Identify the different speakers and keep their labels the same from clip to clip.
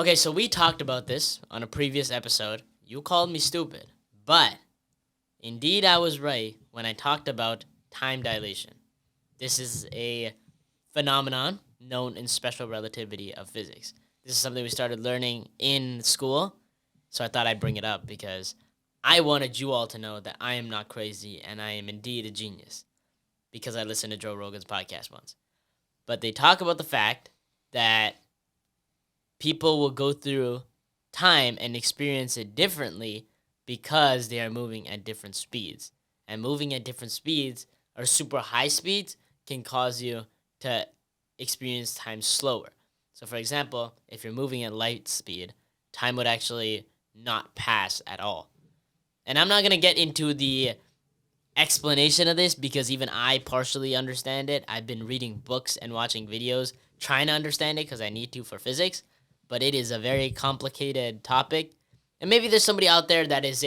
Speaker 1: Okay, so we talked about this on a previous episode. You called me stupid, but indeed I was right when I talked about time dilation. This is a phenomenon known in special relativity of physics. This is something we started learning in school, so I thought I'd bring it up because I wanted you all to know that I am not crazy and I am indeed a genius because I listened to Joe Rogan's podcast once. But they talk about the fact that people will go through time and experience it differently because they are moving at different speeds. And moving at different speeds or super high speeds can cause you to experience time slower. So, for example, if you're moving at light speed, time would actually not pass at all. And I'm not going to get into the explanation of this because even I partially understand it. I've been reading books and watching videos trying to understand it because I need to for physics, but it is a very complicated topic. And maybe there's somebody out there that is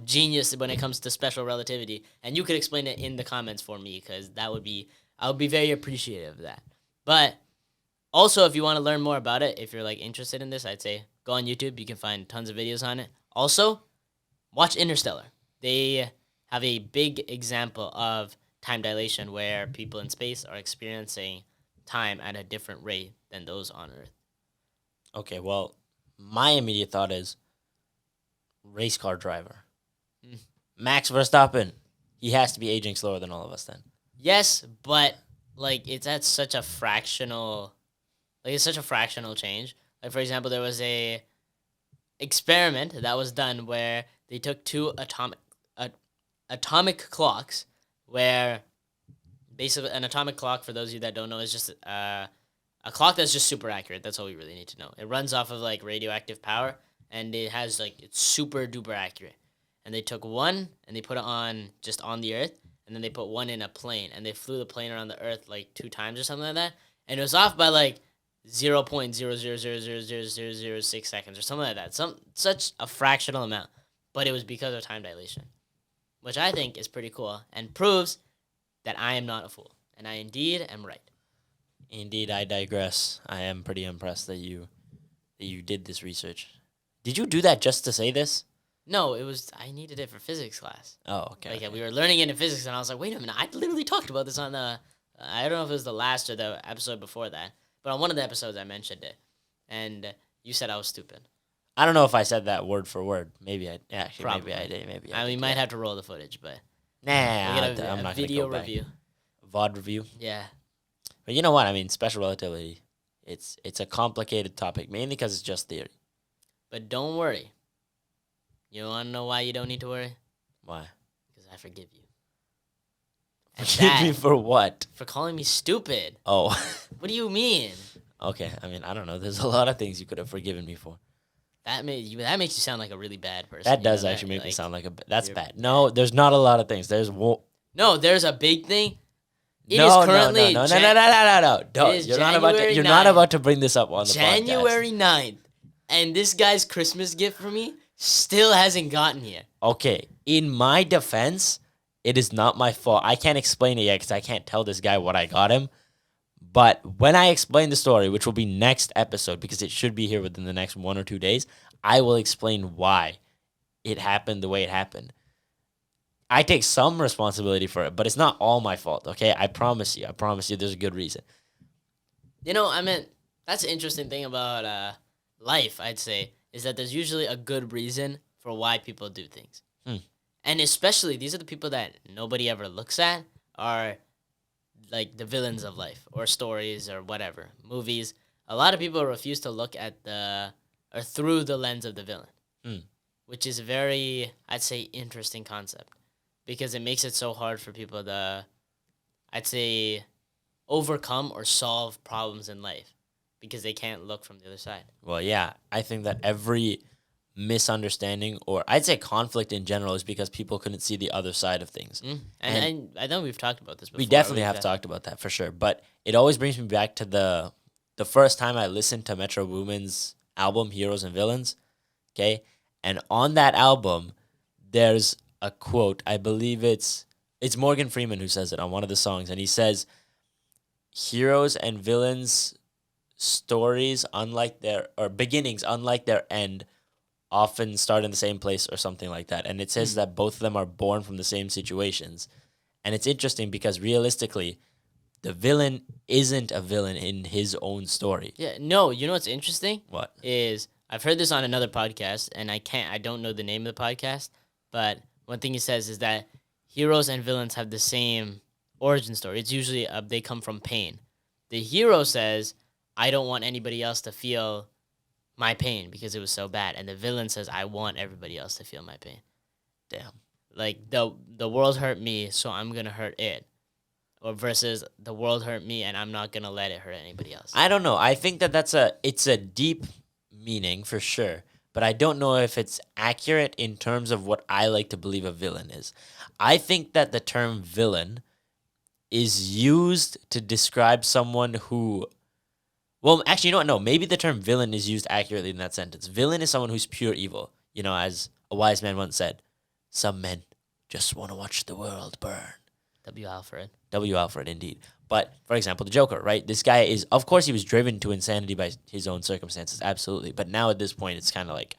Speaker 1: genius when it comes to special relativity, and you could explain it in the comments for me because I would be very appreciative of that. But also, if you want to learn more about it, if you're interested in this, I'd say go on YouTube. You can find tons of videos on it. Also, watch Interstellar. They have a big example of time dilation where people in space are experiencing time at a different rate than those on Earth.
Speaker 2: Okay, well, my immediate thought is race car driver. Max Verstappen. He has to be aging slower than all of us then.
Speaker 1: Yes, but it's at such a fractional change. Like, for example, there was a experiment that was done where they took two atomic clocks, where basically an atomic clock, for those of you that don't know, is just a clock that's just super accurate. That's all we really need to know. It runs off of radioactive power, and it has it's super duper accurate. And they took one and they put it on the Earth, and then they put one in a plane, and they flew the plane around the Earth 2 times or something like that, and it was off by 0.0000006 seconds or something like that. Such a fractional amount, but it was because of time dilation, which I think is pretty cool and proves that I am not a fool, and I indeed am right.
Speaker 2: Indeed, I digress. I am pretty impressed that you did this research. Did you do that just to say this?
Speaker 1: No, I needed it for physics class.
Speaker 2: Oh, okay.
Speaker 1: We were learning it in physics, and I was like, wait a minute, I literally talked about this on the, I don't know if it was the last or the episode before that, but on one of the episodes I mentioned it, and you said I was stupid.
Speaker 2: I don't know if I said that word for word. Maybe I actually.
Speaker 1: Probably.
Speaker 2: Maybe I did.
Speaker 1: We might have to roll the footage, but
Speaker 2: nah,
Speaker 1: I'm
Speaker 2: not
Speaker 1: video
Speaker 2: gonna go
Speaker 1: review.
Speaker 2: VOD review.
Speaker 1: Yeah.
Speaker 2: But you know what? I mean, special relativity. It's a complicated topic, mainly because it's just theory.
Speaker 1: But don't worry. You want to know why you don't need to worry?
Speaker 2: Why?
Speaker 1: Because I forgive you.
Speaker 2: Forgive me for what?
Speaker 1: For calling me stupid.
Speaker 2: Oh.
Speaker 1: What do you mean?
Speaker 2: Okay, I mean, I don't know. There's a lot of things you could have forgiven me for.
Speaker 1: That makes you sound like a really bad person.
Speaker 2: That does actually make me sound like that's bad. No, there's not a lot of things. There's
Speaker 1: No, there's a big thing.
Speaker 2: No. Don't. You're not about to bring this up on the podcast.
Speaker 1: January 9th. And this guy's Christmas gift for me still hasn't gotten yet.
Speaker 2: Okay, in my defense, it is not my fault. I can't explain it yet because I can't tell this guy what I got him. But when I explain the story, which will be next episode, because it should be here within the next 1 or 2 days, I will explain why it happened the way it happened. I take some responsibility for it, but it's not all my fault, okay? I promise you there's a good reason.
Speaker 1: That's the interesting thing about life, I'd say, is that there's usually a good reason for why people do things. And especially, these are the people that nobody ever looks at, are the villains of life, or stories, or whatever, movies. A lot of people refuse to look at through the lens of the villain, which is a very, I'd say, interesting concept, because it makes it so hard for people to, I'd say, overcome or solve problems in life, because they can't look from the other side.
Speaker 2: Well, yeah, I think that every misunderstanding, or I'd say conflict in general, is because people couldn't see the other side of things.
Speaker 1: And I know we've talked about this before.
Speaker 2: We definitely have talked about that for sure, but it always brings me back to the first time I listened to Metro Boomin's album, Heroes and Villains, okay? And on that album, there's a quote, I believe it's Morgan Freeman who says it on one of the songs, and he says, heroes and villains stories, beginnings, unlike their end, often start in the same place or something like that. And it says that both of them are born from the same situations. And it's interesting because realistically, the villain isn't a villain in his own story.
Speaker 1: Yeah, no, you know what's interesting?
Speaker 2: What?
Speaker 1: Is I've heard this on another podcast, and I don't know the name of the podcast, but one thing he says is that heroes and villains have the same origin story. It's usually they come from pain. The hero says, I don't want anybody else to feel my pain because it was so bad. And the villain says, I want everybody else to feel my pain.
Speaker 2: Damn.
Speaker 1: Like, the world hurt me, so I'm going to hurt it. Or versus the world hurt me, and I'm not going to let it hurt anybody else.
Speaker 2: I don't know. I think that it's a deep meaning for sure, but I don't know if it's accurate in terms of what I like to believe a villain is. I think that the term villain is used to describe someone who, well, actually, you know what? No, maybe the term villain is used accurately in that sentence. Villain is someone who's pure evil. You know, as a wise man once said, some men just want to watch the world burn.
Speaker 1: W. Alfred.
Speaker 2: W. Alfred, indeed. But, for example, the Joker, right? This guy is, of course, he was driven to insanity by his own circumstances, absolutely. But now at this point, it's kind of like,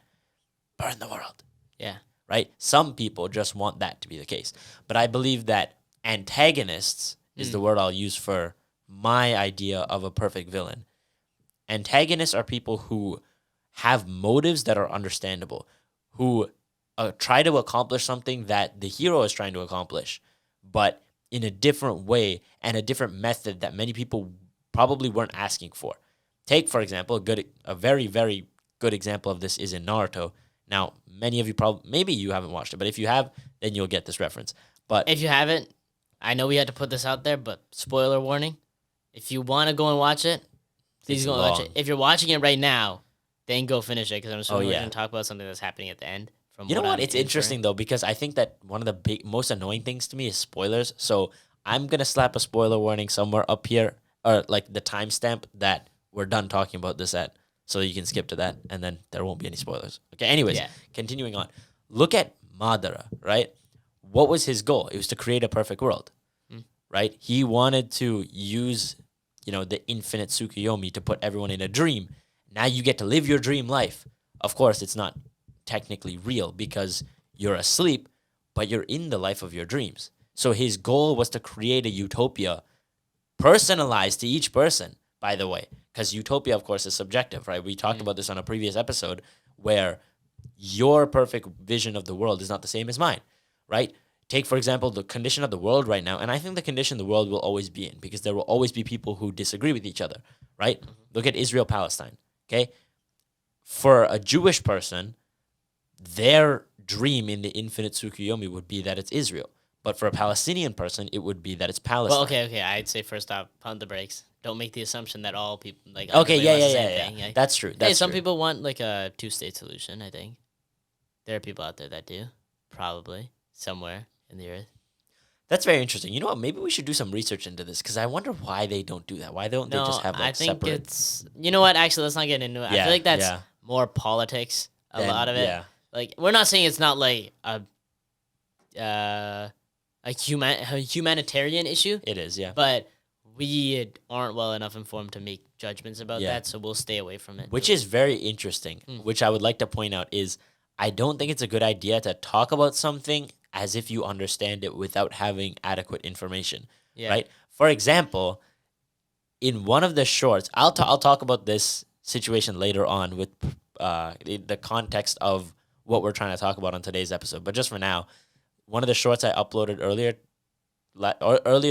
Speaker 2: burn the world.
Speaker 1: Yeah.
Speaker 2: Right? Some people just want that to be the case. But I believe that antagonists is the word I'll use for my idea of a perfect villain. Antagonists are people who have motives that are understandable, who try to accomplish something that the hero is trying to accomplish, but in a different way and a different method that many people probably weren't asking for. Take, for example, a very, very good example of this is in Naruto. Now, many of you maybe you haven't watched it, but if you have, then you'll get this reference. But
Speaker 1: if you haven't, I know we had to put this out there, but spoiler warning. If you want to go and watch it, please go and watch it. If you're watching it right now, then go finish it because I'm assuming we're going to talk about something that's happening at the end.
Speaker 2: You know what? It's interesting, though, because I think that one of the most annoying things to me is spoilers. So I'm going to slap a spoiler warning somewhere up here, or like the timestamp that we're done talking about this at, so you can skip to that, and then there won't be any spoilers. Okay, anyways, Continuing on. Look at Madara, right? What was his goal? It was to create a perfect world, right? He wanted to use, the infinite Tsukuyomi to put everyone in a dream. Now you get to live your dream life. Of course, it's not technically real because you're asleep, but you're in the life of your dreams. So his goal was to create a utopia personalized to each person, by the way, because utopia, of course, is subjective, right? We talked about this on a previous episode where your perfect vision of the world is not the same as mine, right? Take, for example, the condition of the world right now, and I think the condition the world will always be in because there will always be people who disagree with each other, right? Look at Israel-Palestine, okay? For a Jewish person, their dream in the infinite Tsukuyomi would be that it's Israel. But for a Palestinian person, it would be that it's Palestine.
Speaker 1: Well, okay. I'd say first off, pump the brakes. Don't make the assumption that all people like.
Speaker 2: Okay, yeah. That's true.
Speaker 1: Some people want like a two-state solution. I think there are people out there that do, probably somewhere in the earth.
Speaker 2: That's very interesting. You know what? Maybe we should do some research into this because I wonder why they don't do that. Why don't they just have like separate?
Speaker 1: It's. You know what? Actually, let's not get into it. I feel like that's more politics. A lot of it. Yeah. Like, we're not saying it's not like a humanitarian issue.
Speaker 2: It is, yeah.
Speaker 1: But we aren't well enough informed to make judgments about that, so we'll stay away from it.
Speaker 2: Which is very interesting, which I would like to point out is I don't think it's a good idea to talk about something as if you understand it without having adequate information, right? For example, in one of the shorts, I'll talk about this situation later on with the context of what we're trying to talk about on today's episode. But just for now, one of the shorts I uploaded earlier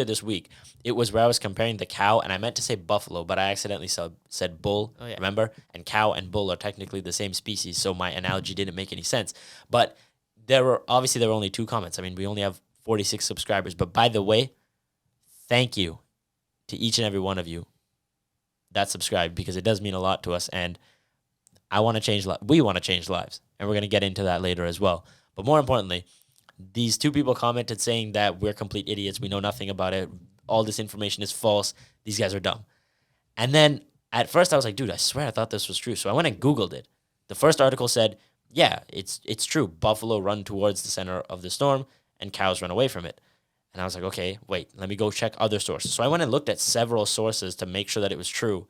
Speaker 2: this week, it was where I was comparing the cow, and I meant to say buffalo, but I accidentally said bull, remember? And cow and bull are technically the same species, so my analogy didn't make any sense. But there were only 2 comments. I mean, we only have 46 subscribers. But by the way, thank you to each and every one of you that subscribed because it does mean a lot to us, and we want to change lives, and we're going to get into that later as well. But more importantly, these 2 people commented saying that we're complete idiots, we know nothing about it, all this information is false, these guys are dumb. And then at first I was like, dude, I swear I thought this was true. So I went and Googled it. The first article said, yeah, it's true. Buffalo run towards the center of the storm and cows run away from it. And I was like, okay, wait, let me go check other sources. So I went and looked at several sources to make sure that it was true.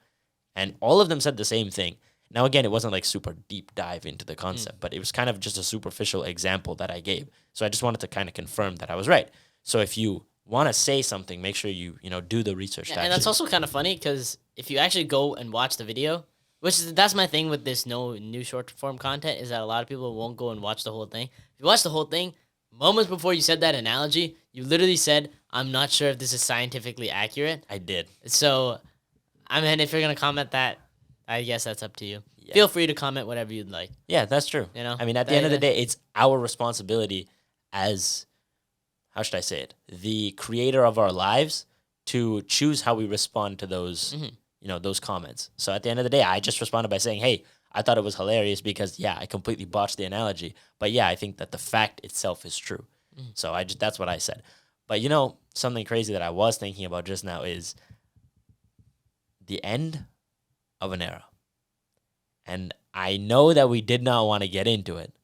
Speaker 2: And all of them said the same thing. Now, again, it wasn't like super deep dive into the concept, but it was kind of just a superficial example that I gave. So I just wanted to kind of confirm that I was right. So if you want to say something, make sure you do the research.
Speaker 1: Yeah, and that's also kind of funny because if you actually go and watch the video, that's my thing with this new short form content, is that a lot of people won't go and watch the whole thing. If you watch the whole thing, moments before you said that analogy, you literally said, "I'm not sure if this is scientifically accurate."
Speaker 2: I did.
Speaker 1: So, I mean, if you're gonna comment that, I guess that's up to you.
Speaker 2: Yeah.
Speaker 1: Feel free to comment whatever you'd like.
Speaker 2: Yeah, that's true. I mean, at the end of the day, it's our responsibility as, how should I say it, the creator of our lives to choose how we respond to those, those comments. So at the end of the day, I just responded by saying, hey, I thought it was hilarious because, yeah, I completely botched the analogy. But yeah, I think that the fact itself is true. So that's what I said. But something crazy that I was thinking about just now is the end of an era. And I know that we did not want to get into it.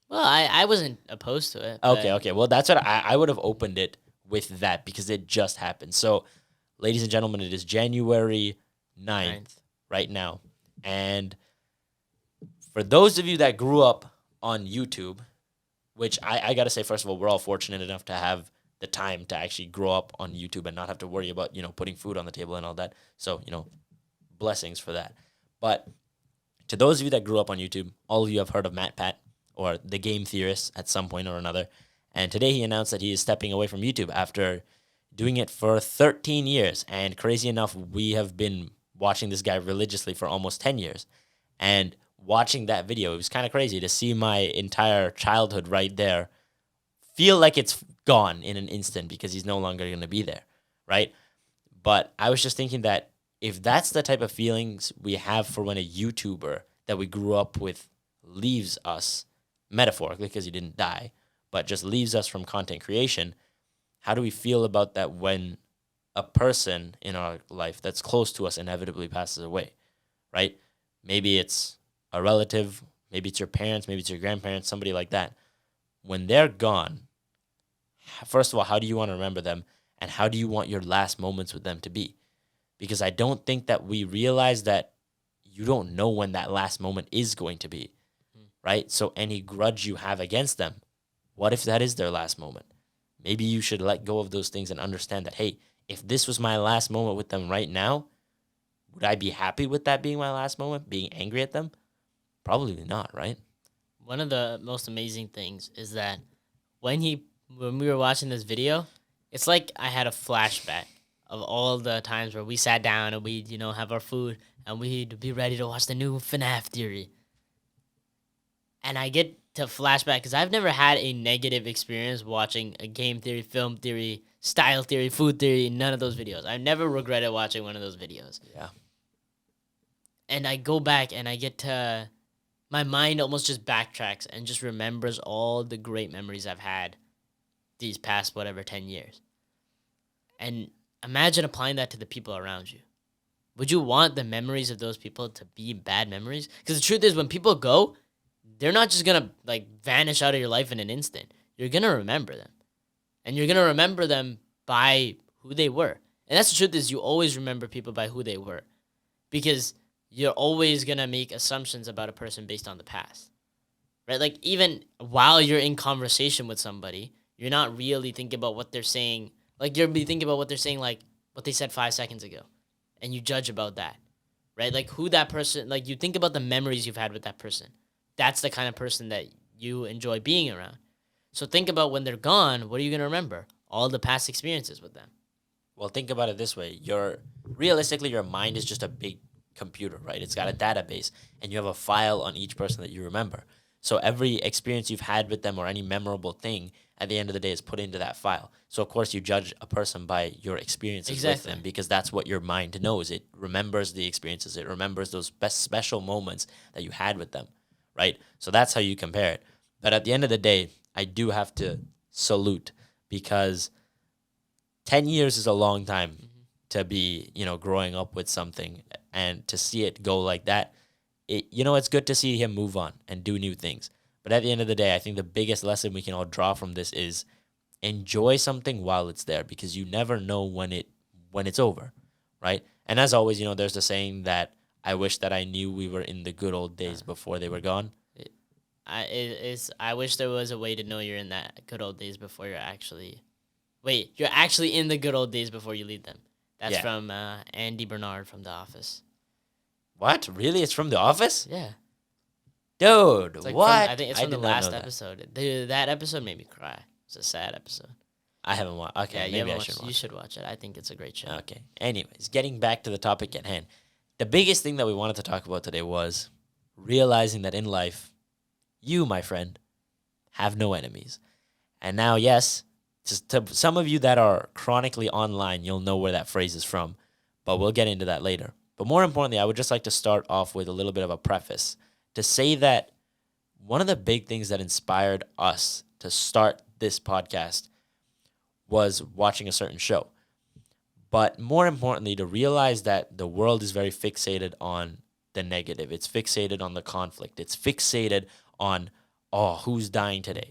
Speaker 1: Well, I wasn't opposed to it.
Speaker 2: Okay. Well, that's what I would have opened it with that because it just happened. So, ladies and gentlemen, it is January 9th right now. And for those of you that grew up on YouTube, which I got to say, first of all, we're all fortunate enough to have the time to actually grow up on YouTube and not have to worry about, putting food on the table and all that. So, blessings for that. But to those of you that grew up on YouTube, all of you have heard of MatPat or the Game Theorist at some point or another. And today he announced that he is stepping away from YouTube after doing it for 13 years. And crazy enough, we have been watching this guy religiously for almost 10 years. And watching that video, it was kind of crazy to see my entire childhood right there feel like it's gone in an instant because he's no longer going to be there, right? But I was just thinking that if that's the type of feelings we have for when a YouTuber that we grew up with leaves us, metaphorically because he didn't die, but just leaves us from content creation, how do we feel about that when a person in our life that's close to us inevitably passes away, right? Maybe it's a relative, maybe it's your parents, maybe it's your grandparents, somebody like that. When they're gone, first of all, how do you want to remember them? And how do you want your last moments with them to be? Because I don't think that we realize that you don't know when that last moment is going to be, right? So any grudge you have against them, what if that is their last moment? Maybe you should let go of those things and understand that, hey, if this was my last moment with them right now, would I be happy with that being my last moment, being angry at them? Probably not, right?
Speaker 1: One of the most amazing things is that when we were watching this video, it's like I had a flashback of all the times where we sat down and we'd, have our food and we'd be ready to watch the new FNAF Theory. And I get to flashback because I've never had a negative experience watching a game theory, film theory, style theory, food theory, none of those videos. I never regretted watching one of those videos.
Speaker 2: Yeah.
Speaker 1: And I go back and I get to, my mind almost just backtracks and just remembers all the great memories I've had these past, 10 years. And imagine applying that to the people around you. Would you want the memories of those people to be bad memories? Because the truth is, when people go, they're not just going to vanish out of your life in an instant. You're going to remember them. And you're going to remember them by who they were. And that's the truth, is you always remember people by who they were. Because you're always going to make assumptions about a person based on the past. Right? Even while you're in conversation with somebody, you're not really thinking about what they're saying. You'll be thinking about what they're saying, what they said 5 seconds ago. And you judge about that. Right? Who that person, you think about the memories you've had with that person. That's the kind of person that you enjoy being around. So think about when they're gone, what are you going to remember? All the past experiences with them.
Speaker 2: Well, think about it this way. Realistically, your mind is just a big computer, right? It's got a database, and you have a file on each person that you remember. So every experience you've had with them or any memorable thing, at the end of the day, is put into that file. So, of course, you judge a person by your experiences with them because that's what your mind knows. It remembers the experiences. It remembers those best special moments that you had with them, right? So that's how you compare it. But at the end of the day, I do have to salute because 10 years is a long time to be, growing up with something, and to see it go like that. It's good to see him move on and do new things. But at the end of the day, I think the biggest lesson we can all draw from this is enjoy something while it's there, because you never know when it's over, right? And as always, there's the saying that I wish that I knew we were in the good old days before they were gone.
Speaker 1: I wish there was a way to know you're in that good old days before you're actually. Wait, you're actually in the good old days before you leave them. That's
Speaker 2: Yeah.
Speaker 1: from Andy Bernard from The Office.
Speaker 2: What? Really? It's from The Office?
Speaker 1: Yeah.
Speaker 2: Dude,
Speaker 1: It's like
Speaker 2: what?
Speaker 1: I think it's from the
Speaker 2: did not know
Speaker 1: last
Speaker 2: that.
Speaker 1: episode. That episode made me cry. It's a sad episode.
Speaker 2: I haven't watched. Okay,
Speaker 1: Yeah, you
Speaker 2: maybe
Speaker 1: haven't
Speaker 2: I
Speaker 1: watched
Speaker 2: should
Speaker 1: it.
Speaker 2: watch.
Speaker 1: You should watch it. I think it's a great show.
Speaker 2: Okay. Anyways, getting back to the topic at hand. The biggest thing that we wanted to talk about today was realizing that in life, you, my friend, have no enemies. And now, yes, just to some of you that are chronically online, you'll know where that phrase is from, but we'll get into that later. But more importantly, I would just like to start off with a little bit of a preface to say that one of the big things that inspired us to start this podcast was watching a certain show. But more importantly, to realize that the world is very fixated on the negative. It's fixated on the conflict. It's fixated on, oh, who's dying today?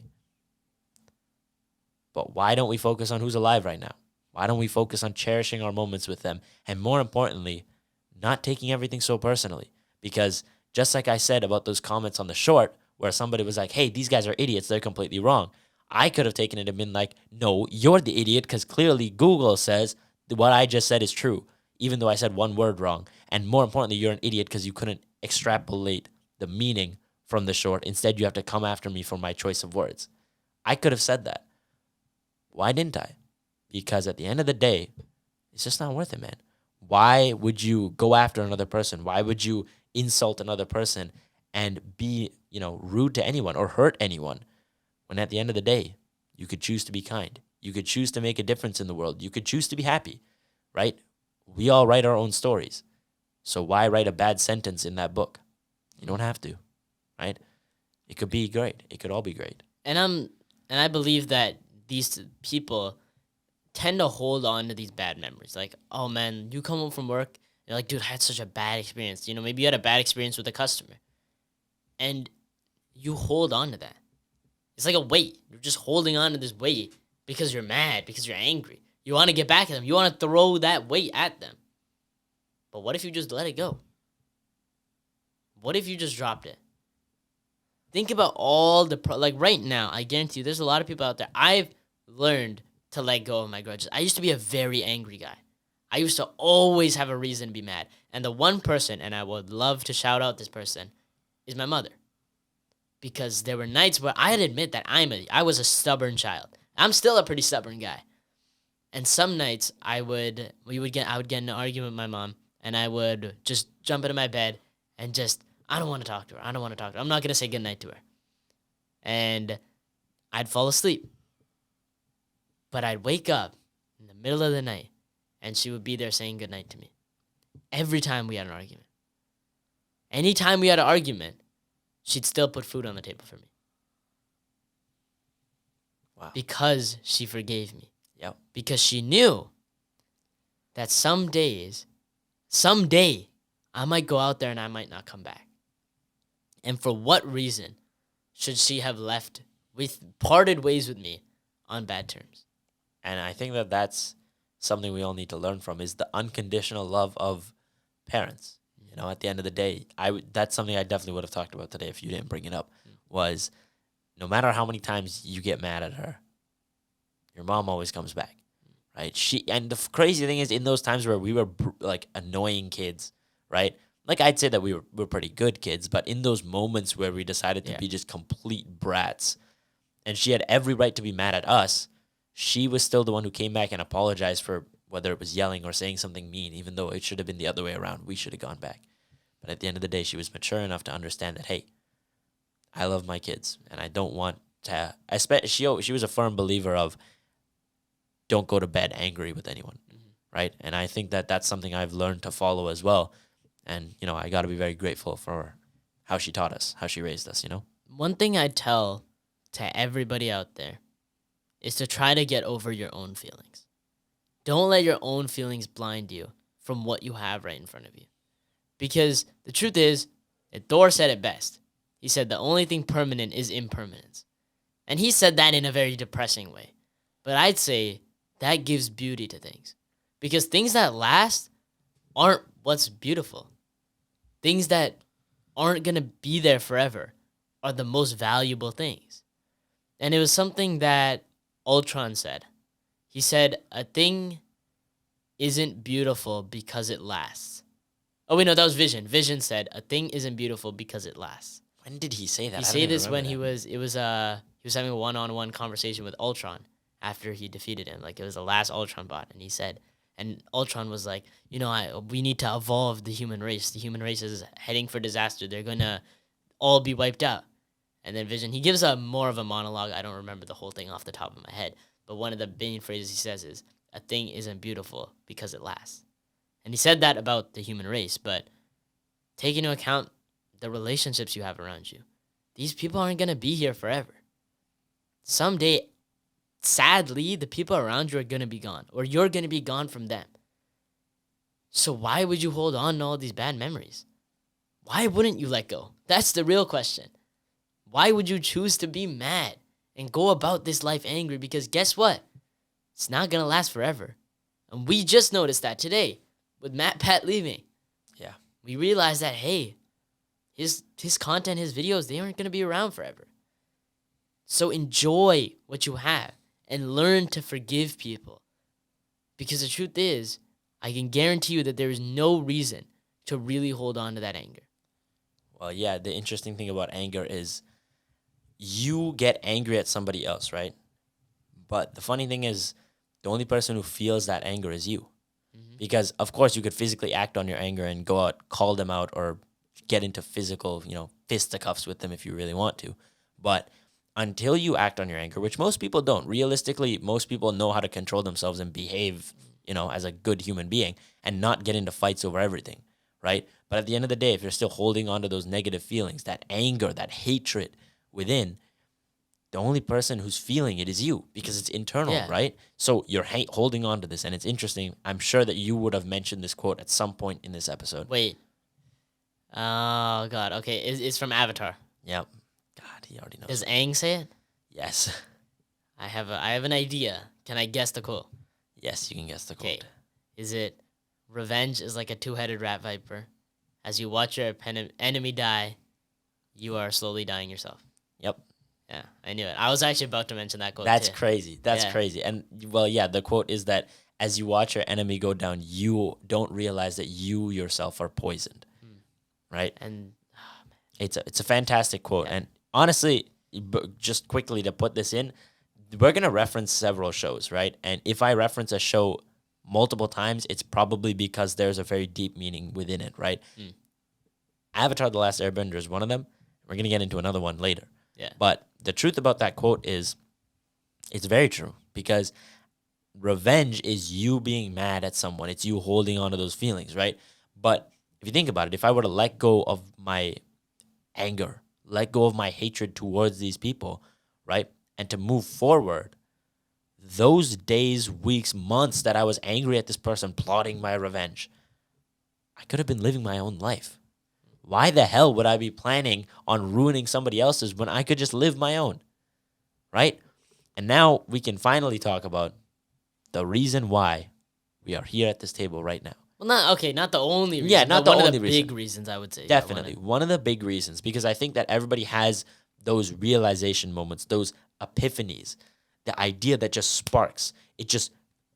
Speaker 2: But why don't we focus on who's alive right now? Why don't we focus on cherishing our moments with them? And more importantly, not taking everything so personally. Because just like I said about those comments on the short, where somebody was like, hey, these guys are idiots, they're completely wrong. I could have taken it and been like, no, you're the idiot because clearly Google says that what I just said is true, even though I said one word wrong. And more importantly, you're an idiot because you couldn't extrapolate the meaning from the short. Instead, you have to come after me for my choice of words. I could have said that. Why didn't I? Because at the end of the day, it's just not worth it, man. Why would you go after another person? Why would you insult another person and be, rude to anyone or hurt anyone when at the end of the day, you could choose to be kind. You could choose to make a difference in the world. You could choose to be happy, right? We all write our own stories. So why write a bad sentence in that book? You don't have to, right? It could be great. It could all be great.
Speaker 1: And I believe that these people tend to hold on to these bad memories. Like, oh man, you come home from work, you're like, dude, I had such a bad experience. Maybe you had a bad experience with a customer. And you hold on to that. It's like a weight. You're just holding on to this weight because you're mad, because you're angry. You want to get back at them. You want to throw that weight at them. But what if you just let it go? What if you just dropped it? Think about all the right now, I guarantee you there's a lot of people out there. I've learned to let go of my grudges. I used to be a very angry guy. I used to always have a reason to be mad. And the one person, and I would love to shout out this person, is my mother. Because there were nights where I'd admit that I was a stubborn child. I'm still a pretty stubborn guy. And some nights I would get in an argument with my mom, and I would just jump into my bed and just, I don't want to talk to her. I'm not going to say goodnight to her. And I'd fall asleep. But I'd wake up in the middle of the night, and she would be there saying goodnight to me. Every time we had an argument. Anytime we had an argument, she'd still put food on the table for me.
Speaker 2: Wow.
Speaker 1: Because she forgave me.
Speaker 2: Yep.
Speaker 1: Because she knew that someday, I might go out there and I might not come back. And for what reason should she have parted ways with me on bad terms?
Speaker 2: And I think that that's something we all need to learn from, is the unconditional love of parents. At the end of the day, that's something I definitely would have talked about today if you didn't bring it up, was no matter how many times you get mad at her, your mom always comes back, right? And the crazy thing is, in those times where we were like annoying kids, right? Like, I'd say that we were pretty good kids, but in those moments where we decided to be just complete brats, and she had every right to be mad at us, she was still the one who came back and apologized for whether it was yelling or saying something mean, even though it should have been the other way around. We should have gone back. But at the end of the day, she was mature enough to understand that, hey, I love my kids, and I don't want to. She was a firm believer of, don't go to bed angry with anyone, right? And I think that that's something I've learned to follow as well. And, I got to be very grateful for how she taught us, how she raised us,
Speaker 1: One thing I'd tell to everybody out there is to try to get over your own feelings. Don't let your own feelings blind you from what you have right in front of you. Because the truth is, Thor said it best. He said the only thing permanent is impermanence. And he said that in a very depressing way. But I'd say that gives beauty to things. Because things that last aren't what's beautiful. things that aren't going to be there forever are the most valuable things. And it was something that Ultron said. He said, a thing isn't beautiful because it lasts. Oh, wait, no, that was Vision. Vision said, a thing isn't beautiful because it lasts.
Speaker 2: When did he say that?
Speaker 1: He
Speaker 2: I don't
Speaker 1: said
Speaker 2: even
Speaker 1: this when
Speaker 2: remember that.
Speaker 1: he was having a one-on-one conversation with Ultron after he defeated him. Like, it was the last Ultron bot. And he said, and Ultron was like, we need to evolve the human race. The human race is heading for disaster. They're going to all be wiped out. And then Vision, he gives a more of a monologue. I don't remember the whole thing off the top of my head. But one of the main phrases he says is, a thing isn't beautiful because it lasts. And he said that about the human race, but take into account the relationships you have around you. These people aren't going to be here forever. Someday, sadly, the people around you are going to be gone, or you're going to be gone from them. So why would you hold on to all these bad memories? Why wouldn't you let go? That's the real question. Why would you choose to be mad and go about this life angry? Because guess what? It's not going to last forever. And we just noticed that today with MatPat leaving.
Speaker 2: Yeah.
Speaker 1: We realized that, hey, his content, his videos, they aren't going to be around forever. So enjoy what you have and learn to forgive people. Because the truth is, I can guarantee you that there is no reason to really hold on to that anger.
Speaker 2: Well, yeah, the interesting thing about anger is you get angry at somebody else, right? But the funny thing is, the only person who feels that anger is you.
Speaker 1: Mm-hmm.
Speaker 2: Because, of course, you could physically act on your anger and go out, call them out, or get into physical, fisticuffs with them if you really want to. But until you act on your anger, which most people don't, realistically, most people know how to control themselves and behave, as a good human being and not get into fights over everything, right? But at the end of the day, if you're still holding on to those negative feelings, that anger, that hatred within, the only person who's feeling it is you because it's internal,
Speaker 1: Yeah.
Speaker 2: right? So you're holding on to this, and it's interesting. I'm sure that you would have mentioned this quote at some point in this episode.
Speaker 1: Wait. Oh, God. Okay, it's from Avatar.
Speaker 2: Yep. God, he already knows.
Speaker 1: Does Aang say it?
Speaker 2: Yes.
Speaker 1: I have an idea. Can I guess the quote?
Speaker 2: Yes, you can guess the
Speaker 1: Okay.
Speaker 2: quote.
Speaker 1: Is it, revenge is like a two-headed rat viper. As you watch your enemy die, you are slowly dying yourself.
Speaker 2: Yep.
Speaker 1: Yeah, I knew it. I was actually about to mention that quote
Speaker 2: That's
Speaker 1: too.
Speaker 2: crazy. That's
Speaker 1: Yeah.
Speaker 2: crazy. And, well, yeah, the quote is that as you watch your enemy go down, you don't realize that you yourself are poisoned, right?
Speaker 1: And
Speaker 2: It's a fantastic quote.
Speaker 1: Yeah.
Speaker 2: And honestly, just quickly to put this in, we're going to reference several shows, right? And if I reference a show multiple times, it's probably because there's a very deep meaning within it, right? Avatar: The Last Airbender is one of them. We're going to get into another one later.
Speaker 1: yeah.
Speaker 2: But the truth about that quote is it's very true because revenge is you being mad at someone. It's you holding on to those feelings, right? But if you think about it, if I were to let go of my anger, let go of my hatred towards these people, right? And to move forward, those days, weeks, months that I was angry at this person plotting my revenge, I could have been living my own life. Why the hell would I be planning on ruining somebody else's when I could just live my own? Right? And now we can finally talk about the reason why we are here at this table right now.
Speaker 1: Well, not the only reason.
Speaker 2: Yeah, not
Speaker 1: but
Speaker 2: the
Speaker 1: one
Speaker 2: only
Speaker 1: of the
Speaker 2: reason.
Speaker 1: big reasons, I would say.
Speaker 2: Definitely. One of the big reasons, because I think that everybody has those realization moments, those epiphanies, the idea that just sparks. It just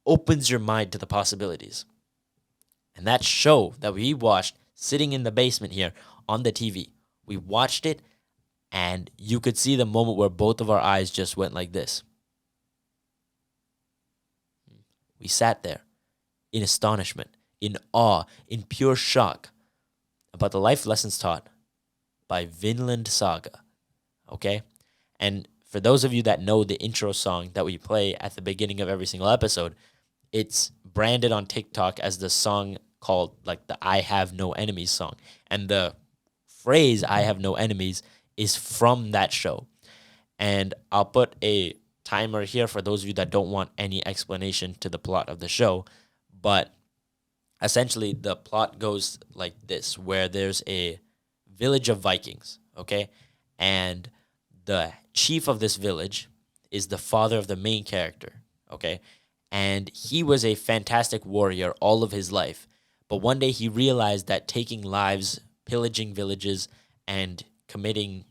Speaker 2: opens your mind to the possibilities. And that show that we watched sitting in the basement here on the TV, we watched it and you could see the moment where both of our eyes just went like this. We sat there in astonishment, in awe, in pure shock about the life lessons taught by Vinland Saga. Okay? And for those of you that know the intro song that we play at the beginning of every single episode, it's branded on TikTok as the song called like the I Have No Enemies song. And the phrase I have no enemies is from that show. And I'll put a timer here for those of you that don't want any explanation to the plot of the show. But essentially, the plot goes like this, where there's a village of Vikings, okay? And the chief of this village is the father of the main character, okay? And he was a fantastic warrior all of his life. But one day he realized that taking lives pillaging villages and committing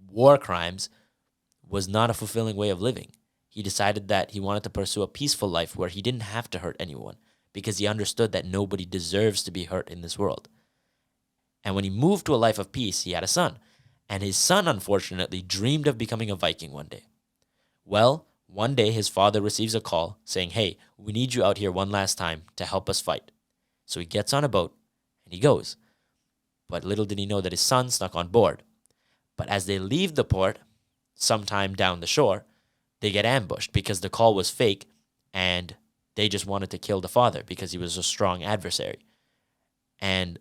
Speaker 2: war crimes was not a fulfilling way of living. He decided that he wanted to pursue a peaceful life where he didn't have to hurt anyone because he understood that nobody deserves to be hurt in this world. And when he moved to a life of peace, he had a son. And his son, unfortunately, dreamed of becoming a Viking one day. Well, one day his father receives a call saying, hey, we need you out here one last time to help us fight. So he gets on a boat and he goes. But little did he know that his son snuck on board. But as they leave the port, sometime down the shore, they get ambushed because the call was fake and they just wanted to kill the father because he was a strong adversary. And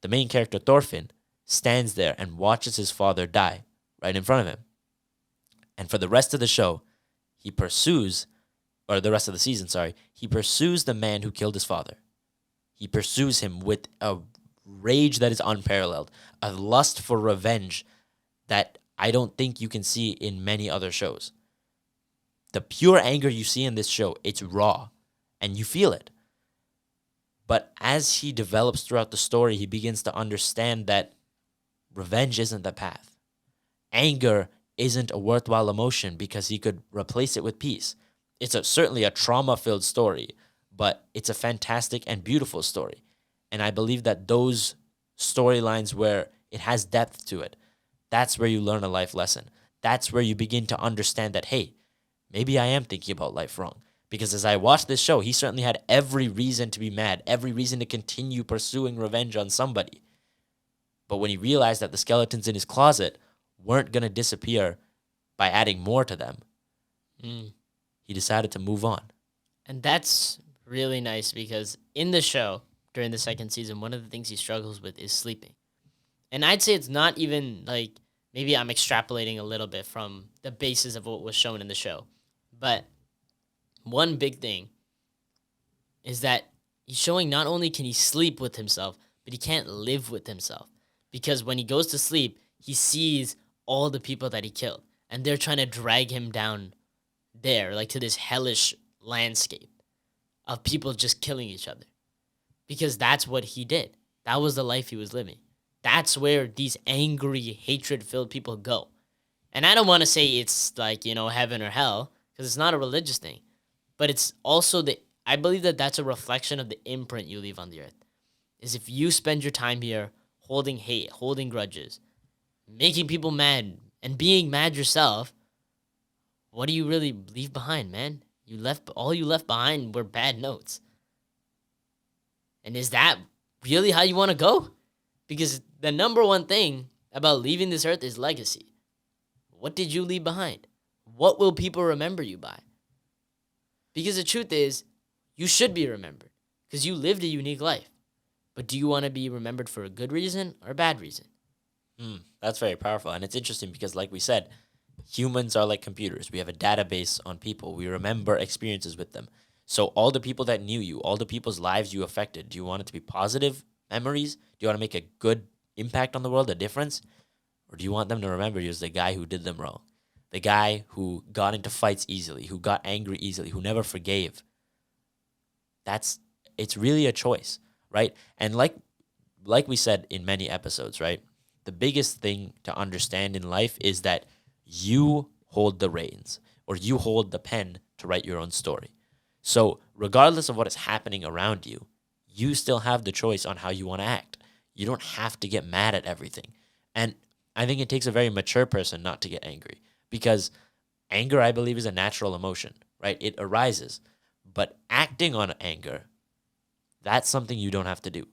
Speaker 2: the main character, Thorfinn, stands there and watches his father die right in front of him. And for the rest of the show, he pursues, or the rest of the season, sorry, he pursues the man who killed his father. He pursues him with a rage that is unparalleled, a lust for revenge that I don't think you can see in many other shows. The pure anger you see in this show, it's raw, and you feel it. But as he develops throughout the story, he begins to understand that revenge isn't the path. Anger isn't a worthwhile emotion because he could replace it with peace. It's certainly a trauma-filled story, but it's a fantastic and beautiful story. And I believe that those storylines where it has depth to it, that's where you learn a life lesson. That's where you begin to understand that, hey, maybe I am thinking about life wrong. Because as I watched this show, he certainly had every reason to be mad, every reason to continue pursuing revenge on somebody. But when he realized that the skeletons in his closet weren't going to disappear by adding more to them, he decided to move on.
Speaker 1: And that's really nice because in the show, during the second season, one of the things he struggles with is sleeping. And I'd say it's not even like, maybe I'm extrapolating a little bit from the basis of what was shown in the show. But one big thing is that he's showing not only can he sleep with himself, but he can't live with himself. Because when he goes to sleep, he sees all the people that he killed. And they're trying to drag him down there, like to this hellish landscape of people just killing each other. Because that's what he did. That was the life he was living. That's where these angry, hatred-filled people go. And I don't want to say it's like, heaven or hell, because it's not a religious thing. But it's also I believe that that's a reflection of the imprint you leave on the earth. Is if you spend your time here holding hate, holding grudges, making people mad, and being mad yourself, what do you really leave behind, man? All you left behind were bad notes. And is that really how you want to go? Because the number one thing about leaving this earth is legacy. What did you leave behind? What will people remember you by? Because the truth is, you should be remembered because you lived a unique life. But do you want to be remembered for a good reason or a bad reason?
Speaker 2: That's very powerful. And it's interesting because, like we said, humans are like computers. We have a database on people. We remember experiences with them. So all the people that knew you, all the people's lives you affected, do you want it to be positive memories? Do you want to make a good impact on the world, a difference? Or do you want them to remember you as the guy who did them wrong? The guy who got into fights easily, who got angry easily, who never forgave. It's really a choice, right? And like we said in many episodes, right? The biggest thing to understand in life is that you hold the reins or you hold the pen to write your own story. So regardless of what is happening around you, you still have the choice on how you want to act. You don't have to get mad at everything. And I think it takes a very mature person not to get angry because anger, I believe, is a natural emotion, right? It arises. But acting on anger, that's something you don't have to do,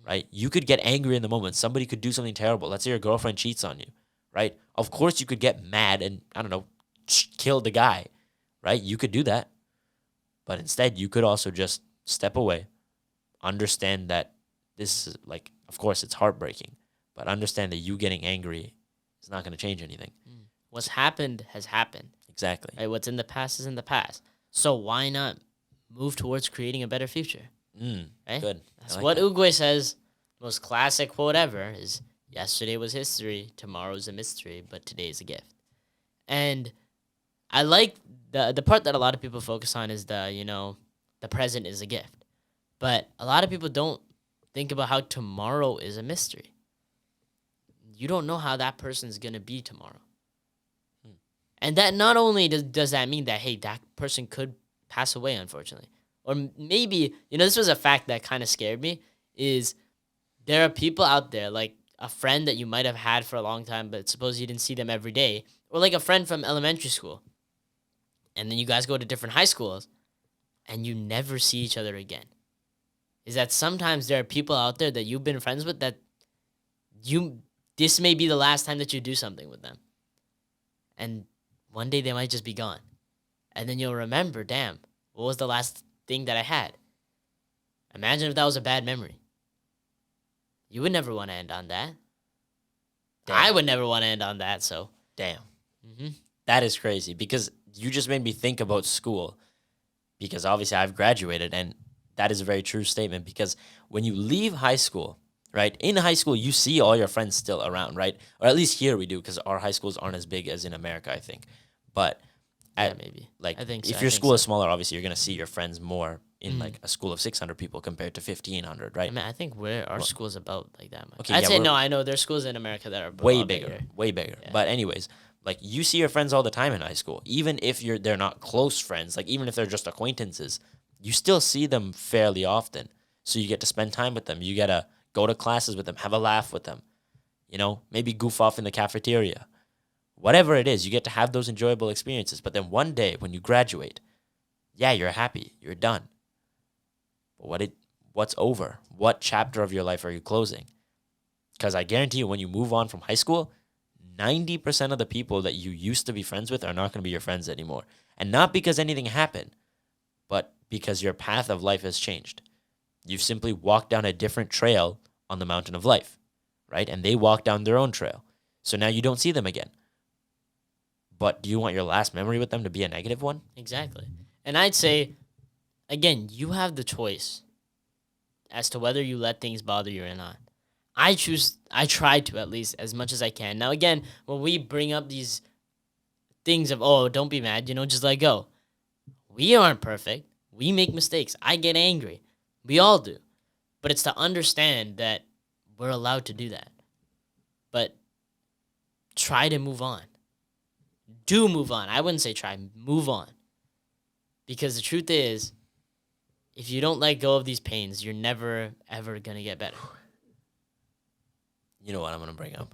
Speaker 2: right? You could get angry in the moment. Somebody could do something terrible. Let's say your girlfriend cheats on you, right? Of course you could get mad and, kill the guy, right? You could do that. But instead, you could also just step away, understand that this is of course, it's heartbreaking, but understand that you getting angry is not going to change anything.
Speaker 1: What's happened has happened.
Speaker 2: Exactly.
Speaker 1: Right? What's in the past is in the past. So why not move towards creating a better future? Right?
Speaker 2: Good.
Speaker 1: That's what Uguay says. Most classic quote ever is, yesterday was history, tomorrow's a mystery, but today is a gift. And I like the part that a lot of people focus on is the present is a gift. But a lot of people don't think about how tomorrow is a mystery. you don't know how that person's gonna be tomorrow.
Speaker 2: Hmm.
Speaker 1: And that not only does that mean that, hey, that person could pass away, unfortunately, or maybe, this was a fact that kind of scared me, is there are people out there, like a friend that you might have had for a long time, but suppose you didn't see them every day, or like a friend from elementary school, and then you guys go to different high schools, and you never see each other again. Is that sometimes there are people out there that you've been friends with that this may be the last time that you do something with them. And one day they might just be gone. And then you'll remember, damn, what was the last thing that I had? Imagine if that was a bad memory. You would never want to end on that.
Speaker 2: Damn.
Speaker 1: I would never want to end on that, so.
Speaker 2: Damn.
Speaker 1: Mm-hmm.
Speaker 2: That is crazy because you just made me think about school, because obviously I've graduated, and that is a very true statement, because when you leave high school, right, in high school, you see all your friends still around, right? Or at least here we do, because our high schools aren't as big as in America, I think. But
Speaker 1: Maybe.
Speaker 2: like,
Speaker 1: I think
Speaker 2: if
Speaker 1: so.
Speaker 2: your school is smaller, obviously you're going to see your friends more in like a school of 600 people compared to 1,500, right?
Speaker 1: I mean, I think our school is about like that much.
Speaker 2: Okay,
Speaker 1: I'd
Speaker 2: yeah,
Speaker 1: say
Speaker 2: we're-
Speaker 1: no. I know there's schools in America that are a
Speaker 2: way
Speaker 1: lot
Speaker 2: bigger, way bigger. But anyways, like, you see your friends all the time in high school, even if they're not close friends, like even if they're just acquaintances, you still see them fairly often. So you get to spend time with them. You get to go to classes with them, have a laugh with them, maybe goof off in the cafeteria. Whatever it is, you get to have those enjoyable experiences. But then one day when you graduate, yeah, you're happy, you're done. But what's over? What chapter of your life are you closing? Because I guarantee you, when you move on from high school, 90% of the people that you used to be friends with are not going to be your friends anymore. And not because anything happened, but because your path of life has changed. You've simply walked down a different trail on the mountain of life, right? And they walk down their own trail. So now you don't see them again. But do you want your last memory with them to be a negative one?
Speaker 1: Exactly. And I'd say, again, you have the choice as to whether you let things bother you or not. I try to, at least, as much as I can. Now, again, when we bring up these things of, oh, don't be mad, just let go. We aren't perfect. We make mistakes. I get angry. We all do. But it's to understand that we're allowed to do that. But try to move on. Do move on. I wouldn't say try. Move on. Because the truth is, if you don't let go of these pains, you're never, ever going to get better.
Speaker 2: You know what I'm going to bring up?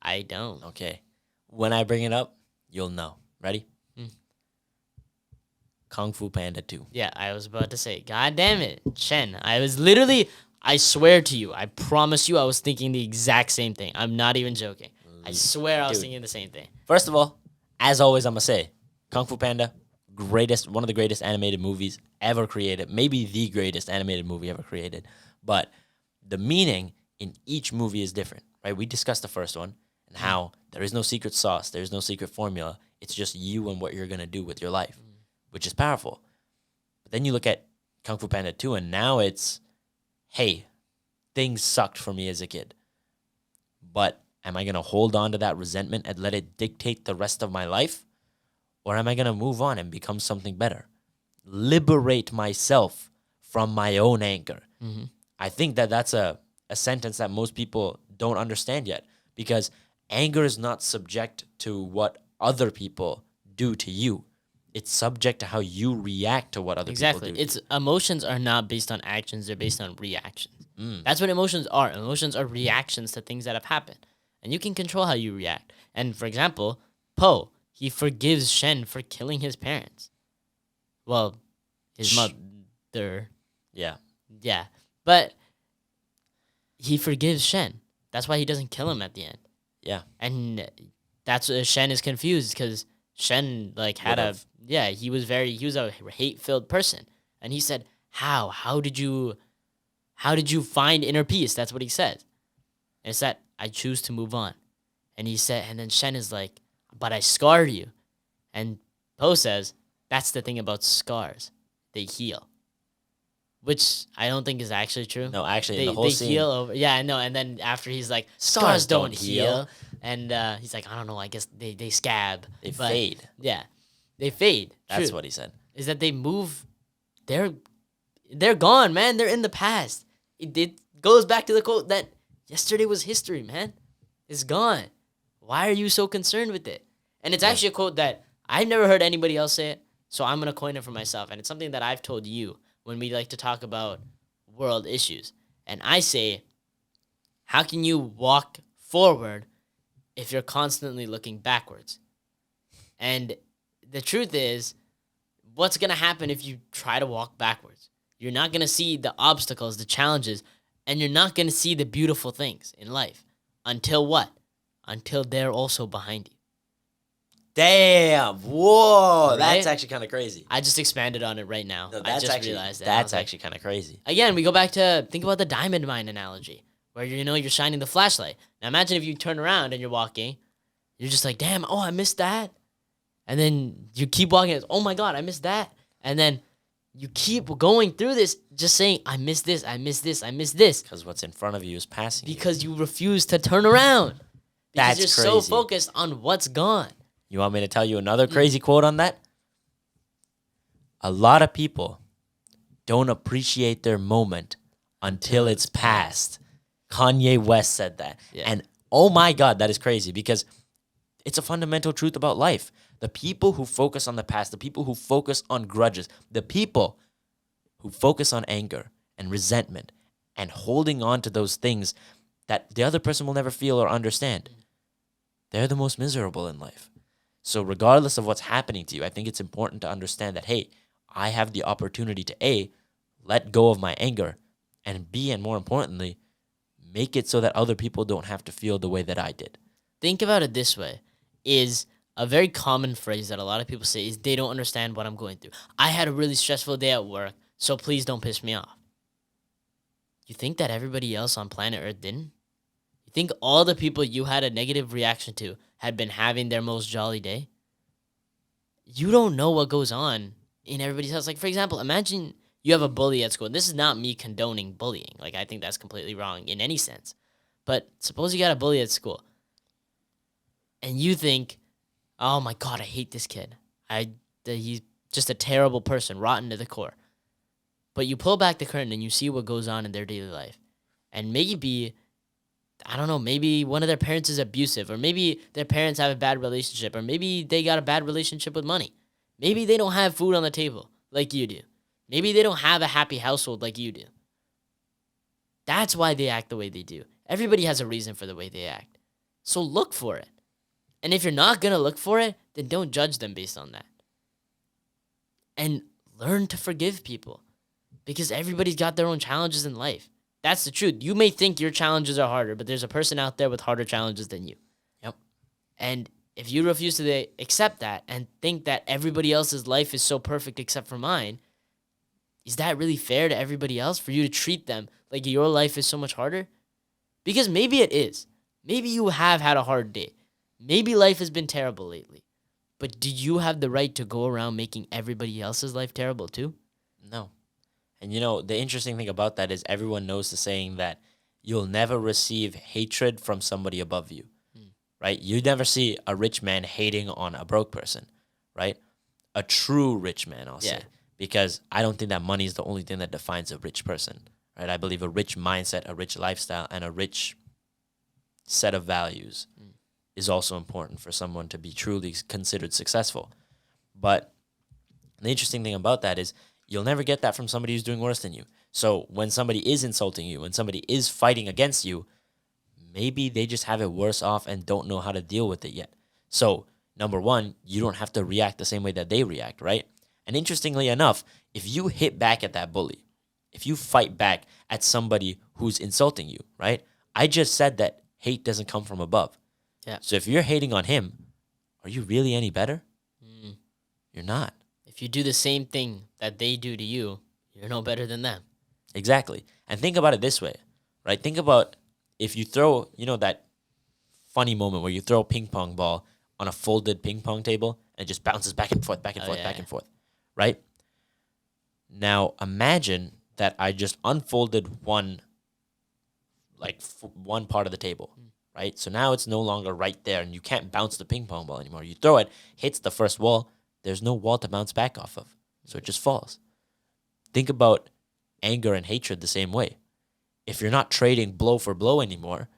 Speaker 1: I don't.
Speaker 2: Okay. When I bring it up, you'll know. Ready? Kung Fu Panda 2.
Speaker 1: Yeah, I was about to say, God damn it, Shen. I swear to you, I promise you, I was thinking the exact same thing. I'm not even joking. I swear I was thinking the same thing.
Speaker 2: First of all, as always, I'm going to say, Kung Fu Panda, one of the greatest animated movies ever created. Maybe the greatest animated movie ever created. But the meaning in each movie is different, right? We discussed the first one and how there is no secret sauce. There's no secret formula. It's just you and what you're going to do with your life, which is powerful. But then you look at Kung Fu Panda 2, and now it's, hey, things sucked for me as a kid. But am I going to hold on to that resentment and let it dictate the rest of my life? Or am I going to move on and become something better? Liberate myself from my own anger.
Speaker 1: Mm-hmm.
Speaker 2: I think that's a sentence that most people don't understand yet, because anger is not subject to what other people do to you. It's subject to how you react to what other people do.
Speaker 1: Exactly. Emotions are not based on actions, they're based on reactions. That's what emotions are. Emotions are reactions to things that have happened. And you can control how you react. And for example, Po, he forgives Shen for killing his parents. Well, his mother.
Speaker 2: Yeah.
Speaker 1: Yeah. But he forgives Shen. That's why he doesn't kill him at the end.
Speaker 2: Yeah.
Speaker 1: And that's Shen is confused because Shen he was a hate-filled person. And he said, How did you find inner peace? That's what he said. And it's that I choose to move on. And then Shen is like, but I scarred you. And Po says, that's the thing about scars. They heal. Which I don't think is actually true.
Speaker 2: No, actually,
Speaker 1: They
Speaker 2: the whole scene.
Speaker 1: heal over. Yeah, I know. And then after he's like, scars don't heal. And he's like, I don't know. I guess they scab.
Speaker 2: They fade.
Speaker 1: Yeah, they fade.
Speaker 2: That's
Speaker 1: True.
Speaker 2: what he said.
Speaker 1: Is that they move. They're gone, man. They're in the past. It goes back to the quote that Yesterday was history, man. It's gone. Why are you so concerned with it? And it's actually a quote that I've never heard anybody else say it, so I'm going to coin it for myself. And it's something that I've told you when we like to talk about world issues. And I say, how can you walk forward if you're constantly looking backwards? And the truth is, what's going to happen if you try to walk backwards? You're not going to see the obstacles, the challenges, and you're not going to see the beautiful things in life. Until what? Until they're also behind you.
Speaker 2: Damn. Whoa.
Speaker 1: Right?
Speaker 2: That's actually kind of crazy.
Speaker 1: I just expanded on it right now.
Speaker 2: No,
Speaker 1: I
Speaker 2: that's
Speaker 1: just
Speaker 2: actually,
Speaker 1: realized that.
Speaker 2: That's actually kind of crazy.
Speaker 1: Again, we go back to think about the diamond mine analogy, where you're shining the flashlight. Now imagine if you turn around and you're walking, you're just like, damn, oh, I missed that. And then you keep walking, it's, oh my God, I missed that. And then you keep going through this, just saying, I missed this, I missed this, I missed this.
Speaker 2: Because what's in front of you is passing
Speaker 1: Because you refuse to turn around. Because
Speaker 2: That's
Speaker 1: you're so
Speaker 2: crazy.
Speaker 1: focused on what's gone.
Speaker 2: You want me to tell you another crazy quote on that? A lot of people don't appreciate their moment until it's past. Kanye West said that.
Speaker 1: Yeah.
Speaker 2: And oh my God, that is crazy because it's a fundamental truth about life. The people who focus on the past, the people who focus on grudges, the people who focus on anger and resentment and holding on to those things that the other person will never feel or understand, they're the most miserable in life. So regardless of what's happening to you, I think it's important to understand that, hey, I have the opportunity to A, let go of my anger, and B, and more importantly, make it so that other people don't have to feel the way that I did.
Speaker 1: Think about it this way, is a very common phrase that a lot of people say is they don't understand what I'm going through. I had a really stressful day at work, so please don't piss me off. You think that everybody else on planet Earth didn't? You think all the people you had a negative reaction to had been having their most jolly day? You don't know what goes on in everybody's house. Like, for example, imagine you have a bully at school. This is not me condoning bullying. Like, I think that's completely wrong in any sense. But suppose you got a bully at school, and you think, oh my God, I hate this kid. He's just a terrible person, rotten to the core. But you pull back the curtain and you see what goes on in their daily life. And maybe, I don't know, maybe one of their parents is abusive, or maybe their parents have a bad relationship, or maybe they got a bad relationship with money. Maybe they don't have food on the table like you do. Maybe they don't have a happy household like you do. That's why they act the way they do. Everybody has a reason for the way they act. So look for it. And if you're not going to look for it, then don't judge them based on that. And learn to forgive people. Because everybody's got their own challenges in life. That's the truth. You may think your challenges are harder, but there's a person out there with harder challenges than you.
Speaker 2: Yep.
Speaker 1: And if you refuse to accept that and think that everybody else's life is so perfect except for mine, is that really fair to everybody else for you to treat them like your life is so much harder? Because maybe it is. Maybe you have had a hard day. Maybe life has been terrible lately. But do you have the right to go around making everybody else's life terrible too?
Speaker 2: No. And you know, the interesting thing about that is everyone knows the saying that you'll never receive hatred from somebody above you, right? You never see a rich man hating on a broke person, right? A true rich man, I'll say. Because I don't think that money is the only thing that defines a rich person, right? I believe a rich mindset, a rich lifestyle, and a rich set of values is also important for someone to be truly considered successful. But the interesting thing about that is you'll never get that from somebody who's doing worse than you. So when somebody is insulting you, when somebody is fighting against you, maybe they just have it worse off and don't know how to deal with it yet. So, number one, you don't have to react the same way that they react, right? And interestingly enough, if you hit back at that bully, if you fight back at somebody who's insulting you, right? I just said that hate doesn't come from above.
Speaker 1: Yeah.
Speaker 2: So if you're hating on him, are you really any better? You're not.
Speaker 1: If you do the same thing that they do to you, you're no better than them.
Speaker 2: Exactly. And think about it this way, right? Think about if you throw, you know, that funny moment where you throw a ping pong ball on a folded ping pong table and it just bounces back and forth, back and forth, back and forth, right? Now imagine that I just unfolded one part of the table, right? So now it's no longer right there and you can't bounce the ping pong ball anymore. You throw it, hits the first wall, there's no wall to bounce back off of. So it just falls. Think about anger and hatred the same way. if you're not trading blow for blow anymore,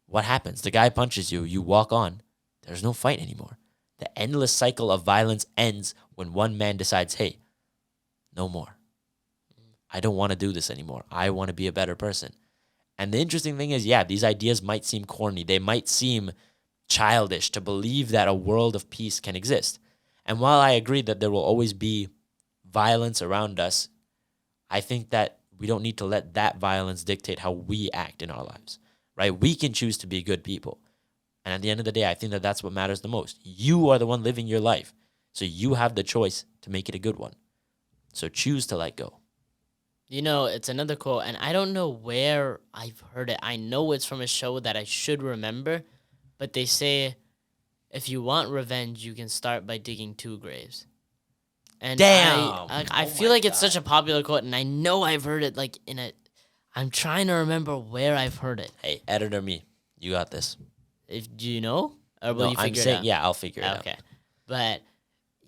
Speaker 2: what happens? The guy punches you, you walk on. There's no fight anymore. The endless cycle of violence ends when one man decides, hey, no more. I don't want to do this anymore. I want to be a better person. And the interesting thing is, yeah, these ideas might seem corny. They might seem childish to believe that a world of peace can exist. And while I agree that there will always be violence around us, I think that we don't need to let that violence dictate how we act in our lives, right? We can choose to be good people. And at the end of the day, I think that that's what matters the most. You are the one living your life. So you have the choice to make it a good one. So choose to let go.
Speaker 1: You know, it's another quote, and I don't know where I've heard it. I know it's from a show that I should remember, but they say, if you want revenge, you can start by digging 2 graves. And
Speaker 2: Damn!
Speaker 1: I feel like it's such a popular quote, and I know I've heard it like in a. I'm trying to remember where I've heard it.
Speaker 2: Hey, editor me, you got this.
Speaker 1: Do you know, or will
Speaker 2: No,
Speaker 1: you
Speaker 2: I'm
Speaker 1: figure it
Speaker 2: saying,
Speaker 1: out?
Speaker 2: yeah, I'll figure it out.
Speaker 1: Okay, but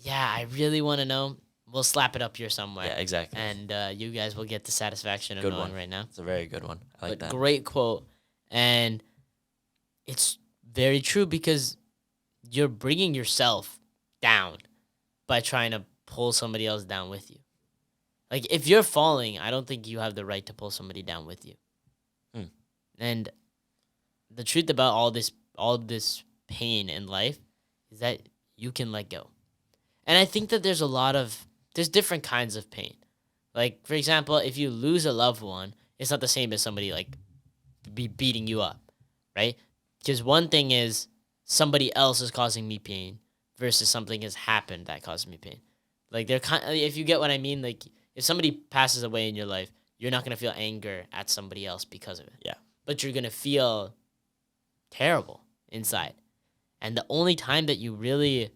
Speaker 1: yeah, I really want to know. We'll slap it up here somewhere.
Speaker 2: Yeah, exactly.
Speaker 1: And you guys will get the satisfaction of
Speaker 2: Good
Speaker 1: knowing
Speaker 2: one.
Speaker 1: right now.
Speaker 2: It's a very good one. I like
Speaker 1: But
Speaker 2: that.
Speaker 1: great quote, and it's very true because you're bringing yourself down by trying to pull somebody else down with you. Like, if you're falling, I don't think you have the right to pull somebody down with you.
Speaker 2: Hmm.
Speaker 1: And the truth about all this pain in life is that you can let go. And I think that there's different kinds of pain. Like, for example, if you lose a loved one, it's not the same as somebody like be beating you up, right? Because one thing is somebody else is causing me pain versus something has happened that caused me pain. Like, they're if you get what I mean, like, if somebody passes away in your life, you're not going to feel anger at somebody else because of it.
Speaker 2: Yeah.
Speaker 1: But you're going to feel terrible inside. And the only time that you really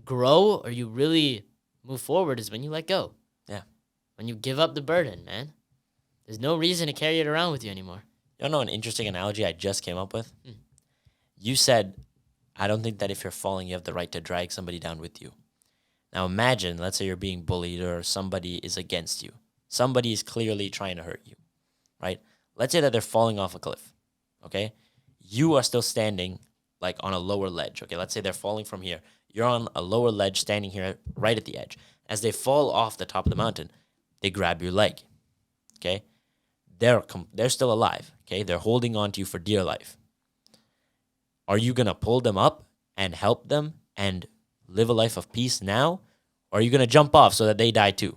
Speaker 1: grow or you really move forward is when you let go.
Speaker 2: Yeah.
Speaker 1: When you give up the burden, man. There's no reason to carry it around with you anymore.
Speaker 2: You know an interesting analogy I just came up with?
Speaker 1: Hmm.
Speaker 2: You said, I don't think that if you're falling, you have the right to drag somebody down with you. Now imagine, let's say you're being bullied or somebody is against you. Somebody is clearly trying to hurt you, right? Let's say that they're falling off a cliff, okay? You are still standing like on a lower ledge, okay? Let's say they're falling from here. You're on a lower ledge standing here right at the edge. As they fall off the top of the mountain, they grab your leg, okay? They're still alive, okay? They're holding on to you for dear life. Are you going to pull them up and help them and live a life of peace now? Or are you going to jump off so that they die too?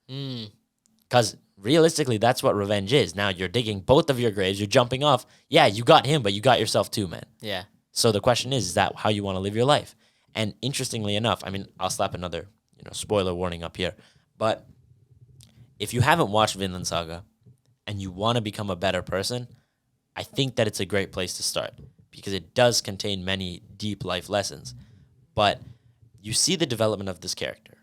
Speaker 2: Because realistically, that's what revenge is. Now you're digging both of your graves. You're jumping off. Yeah, you got him, but you got yourself too, man.
Speaker 1: Yeah.
Speaker 2: So the question is that how you want to live your life? And interestingly enough, I mean, I'll slap another, spoiler warning up here. But if you haven't watched Vinland Saga and you want to become a better person, I think that it's a great place to start because it does contain many deep life lessons. But you see the development of this character,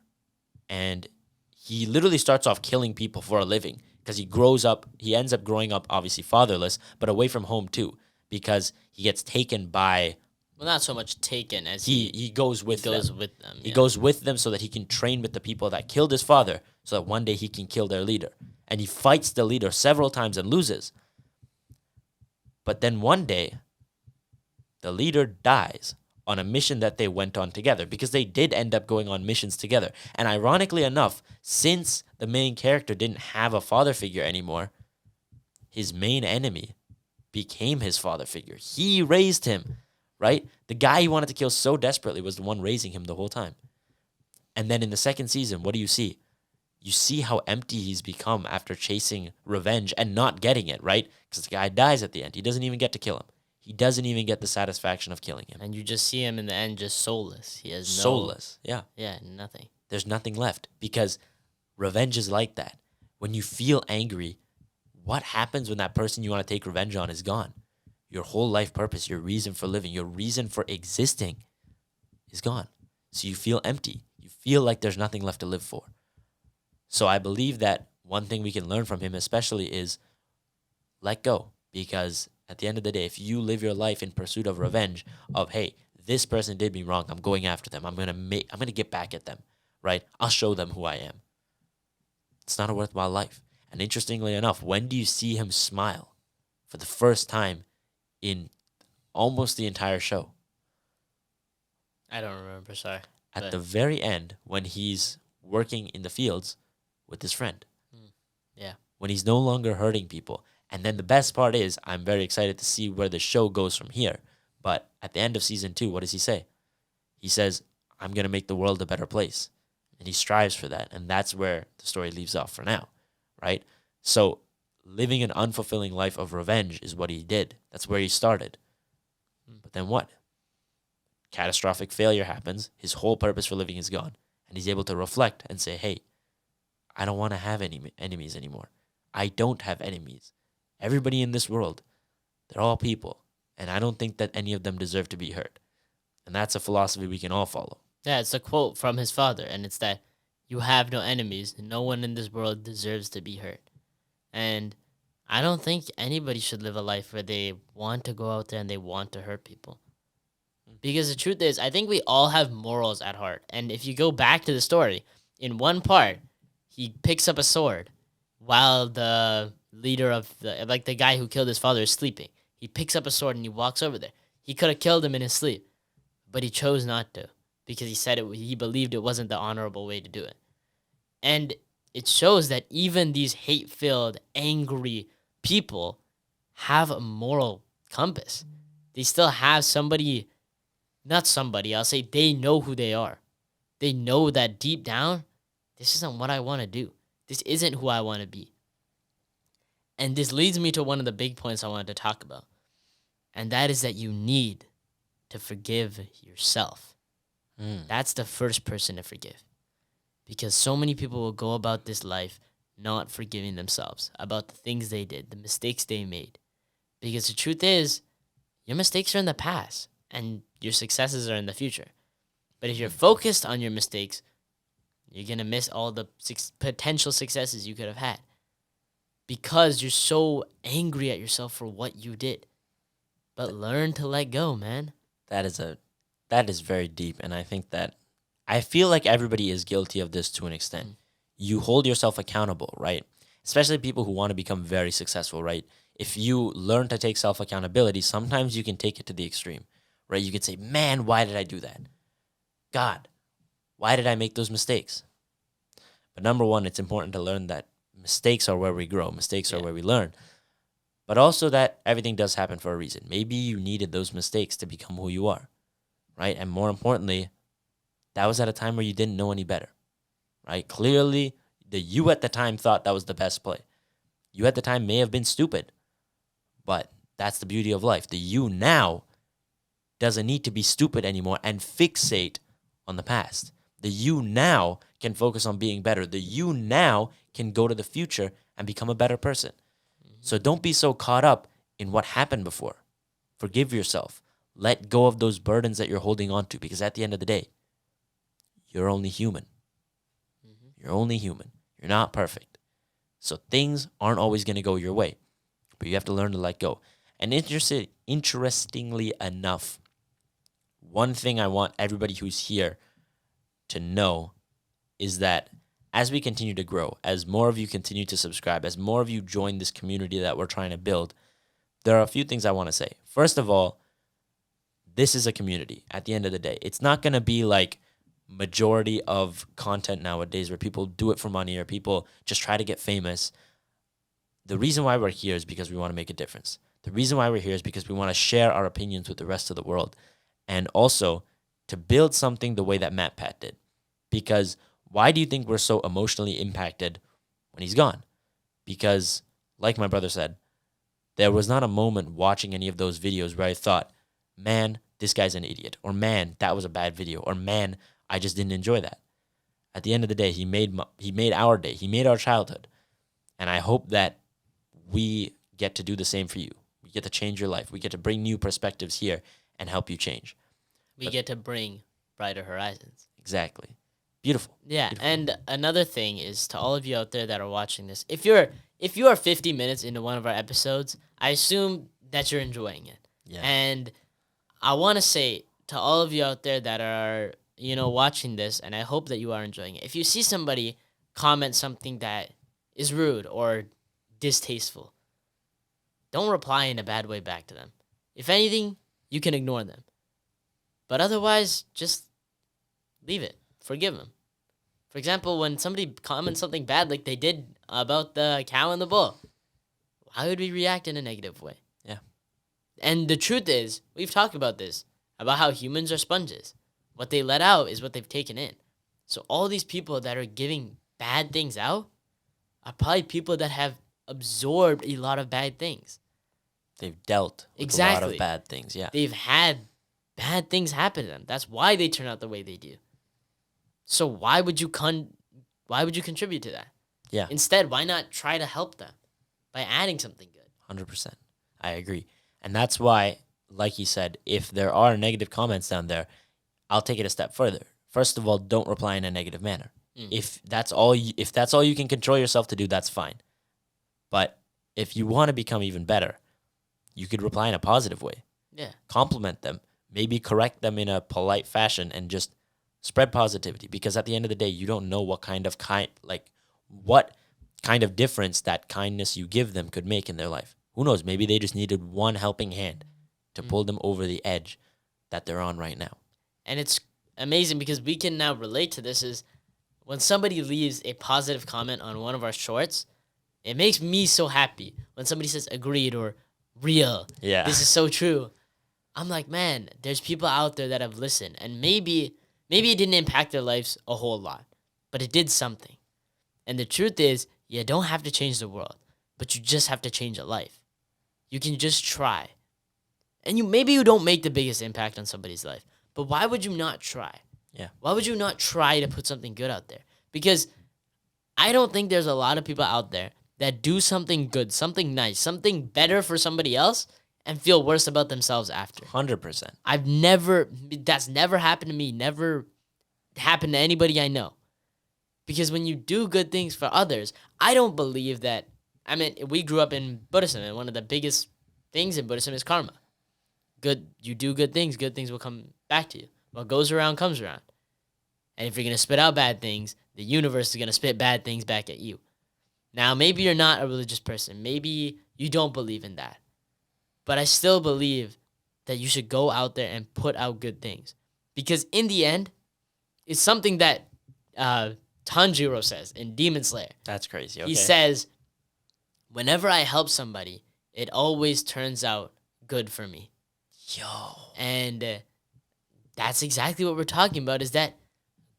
Speaker 2: and he literally starts off killing people for a living because he ends up growing up obviously fatherless, but away from home too, because he gets taken by.
Speaker 1: Well, not so much taken as
Speaker 2: He goes with them.
Speaker 1: with them.
Speaker 2: He goes with them so that he can train with the people that killed his father, so that one day he can kill their leader. And he fights the leader several times and loses. But then one day, the leader dies on a mission that they went on together, because they did end up going on missions together. And ironically enough, since the main character didn't have a father figure anymore, his main enemy became his father figure. He raised him, right? The guy he wanted to kill so desperately was the one raising him the whole time. And then in the second season, what do you see? You see how empty he's become after chasing revenge and not getting it, right? Because the guy dies at the end. He doesn't even get to kill him. He doesn't even get the satisfaction of killing him.
Speaker 1: And you just see him in the end just soulless. He has no...
Speaker 2: Soulless, yeah.
Speaker 1: Yeah, nothing.
Speaker 2: There's nothing left because revenge is like that. When you feel angry, what happens when that person you want to take revenge on is gone? Your whole life purpose, your reason for living, your reason for existing is gone. So you feel empty. You feel like there's nothing left to live for. So I believe that one thing we can learn from him especially is let go. Because at the end of the day, if you live your life in pursuit of revenge, of, hey, this person did me wrong, I'm going after them, I'm gonna get back at them, right? I'll show them who I am. It's not a worthwhile life. And interestingly enough, when do you see him smile for the first time in almost the entire show?
Speaker 1: I don't remember. Sorry.
Speaker 2: At
Speaker 1: But-
Speaker 2: the very end, when he's working in the fields with his friend.
Speaker 1: Yeah.
Speaker 2: When he's no longer hurting people. And then the best part is, I'm very excited to see where the show goes from here. But at the end of season 2, what does he say? He says, I'm going to make the world a better place. And he strives for that. And that's where the story leaves off for now, right? So living an unfulfilling life of revenge is what he did. That's where he started. But then what? Catastrophic failure happens. His whole purpose for living is gone. And he's able to reflect and say, hey, I don't want to have any enemies anymore. I don't have enemies. Everybody in this world, they're all people. And I don't think that any of them deserve to be hurt. And that's a philosophy we can all follow.
Speaker 1: Yeah, it's a quote from his father, and it's that you have no enemies. No one in this world deserves to be hurt. And I don't think anybody should live a life where they want to go out there and they want to hurt people. Because the truth is, I think we all have morals at heart. And if you go back to the story, in one part, he picks up a sword while the leader of the guy who killed his father is sleeping. He picks up a sword and he walks over there. He could have killed him in his sleep, but he chose not to because he said he believed it wasn't the honorable way to do it. And it shows that even these hate-filled, angry people have a moral compass. They still have somebody, not somebody, I'll say they know who they are. They know that deep down, this isn't what I want to do. This isn't who I want to be. And this leads me to one of the big points I wanted to talk about. And that is that you need to forgive yourself. That's the first person to forgive. Because so many people will go about this life not forgiving themselves about the things they did, the mistakes they made. Because the truth is, your mistakes are in the past and your successes are in the future. But if you're focused on your mistakes, you're going to miss all the potential successes you could have had. Because you're so angry at yourself for what you did. But learn to let go, man.
Speaker 2: That is very deep, and I think that I feel like everybody is guilty of this to an extent. You hold yourself accountable, right? Especially people who want to become very successful, right? If you learn to take self-accountability, sometimes you can take it to the extreme, right? You can say, man, why did I do that? God, why did I make those mistakes? But number one, it's important to learn that mistakes are where we grow. Mistakes are where we learn. But also that everything does happen for a reason. Maybe you needed those mistakes to become who you are, right? And more importantly, that was at a time where you didn't know any better, right? Clearly, the you at the time thought that was the best play. You at the time may have been stupid, but that's the beauty of life. The you now doesn't need to be stupid anymore and fixate on the past. The you now can focus on being better. The you now can go to the future and become a better person. So don't be so caught up in what happened before. Forgive yourself. Let go of those burdens that you're holding on to, because at the end of the day, you're only human. You're only human. You're not perfect. So things aren't always going to go your way, but you have to learn to let go. And interestingly enough, one thing I want everybody who's here to know is that as we continue to grow, as more of you continue to subscribe, as more of you join this community that we're trying to build, there are a few things I want to say. First of all, this is a community at the end of the day. It's not going to be like majority of content nowadays where people do it for money or people just try to get famous. The reason why we're here is because we want to make a difference. The reason why we're here is because we want to share our opinions with the rest of the world, and also to build something the way that MatPat did. Because why do you think we're so emotionally impacted when he's gone? Because, like my brother said, there was not a moment watching any of those videos where I thought, man, this guy's an idiot, or man, that was a bad video, or man, I just didn't enjoy that. At the end of the day, he made our day. He made our childhood. And I hope that we get to do the same for you. We get to change your life. We get to bring new perspectives here and help you change.
Speaker 1: We get to bring brighter horizons.
Speaker 2: Exactly. Beautiful.
Speaker 1: Yeah,
Speaker 2: Beautiful.
Speaker 1: and another thing is to all of you out there that are watching this, if you are 50 minutes into one of our episodes, I assume that you're enjoying it.
Speaker 2: Yeah.
Speaker 1: And I want to say to all of you out there that are, watching this, and I hope that you are enjoying it. If you see somebody comment something that is rude or distasteful, don't reply in a bad way back to them. If anything, you can ignore them. But otherwise, just leave it. Forgive them. For example, when somebody comments something bad like they did about the cow and the bull, why would we react in a negative way?
Speaker 2: Yeah.
Speaker 1: And the truth is, we've talked about this, about how humans are sponges. What they let out is what they've taken in. So all these people that are giving bad things out are probably people that have absorbed a lot of bad things.
Speaker 2: They've dealt with a lot of bad things. Yeah.
Speaker 1: They've had bad things happen to them. That's why they turn out the way they do. So why would you contribute to that?
Speaker 2: Yeah.
Speaker 1: Instead, why not try to help them by adding something good?
Speaker 2: 100%. I agree. And that's why, like you said, if there are negative comments down there, I'll take it a step further. First of all, don't reply in a negative manner. If that's all you can control yourself to do, that's fine. But if you want to become even better, you could reply in a positive way.
Speaker 1: Yeah.
Speaker 2: Compliment them, maybe correct them in a polite fashion, and just spread positivity, because at the end of the day, you don't know what kind of difference that kindness you give them could make in their life. Who knows? Maybe they just needed one helping hand to pull them over the edge that they're on right now.
Speaker 1: And it's amazing because we can now relate to this is when somebody leaves a positive comment on one of our shorts, it makes me so happy when somebody says agreed or real.
Speaker 2: Yeah.
Speaker 1: This is so true. I'm like, man, there's people out there that have listened, and maybe it didn't impact their lives a whole lot, but it did something. And the truth is, you don't have to change the world, but you just have to change a life. You can just try. And maybe you don't make the biggest impact on somebody's life, but why would you not try?
Speaker 2: Yeah.
Speaker 1: Why would you not try to put something good out there? Because I don't think there's a lot of people out there that do something good, something nice, something better for somebody else and feel worse about themselves after.
Speaker 2: 100%.
Speaker 1: That's never happened to me, never happened to anybody I know. Because when you do good things for others, I don't believe that, we grew up in Buddhism, and one of the biggest things in Buddhism is karma. You do good things will come back to you. What goes around comes around. And if you're going to spit out bad things, the universe is going to spit bad things back at you. Now, maybe you're not a religious person. Maybe you don't believe in that. But I still believe that you should go out there and put out good things. Because in the end, it's something that Tanjiro says in Demon Slayer.
Speaker 2: That's crazy. Okay.
Speaker 1: He says, whenever I help somebody, it always turns out good for me.
Speaker 2: Yo.
Speaker 1: And that's exactly what we're talking about, is that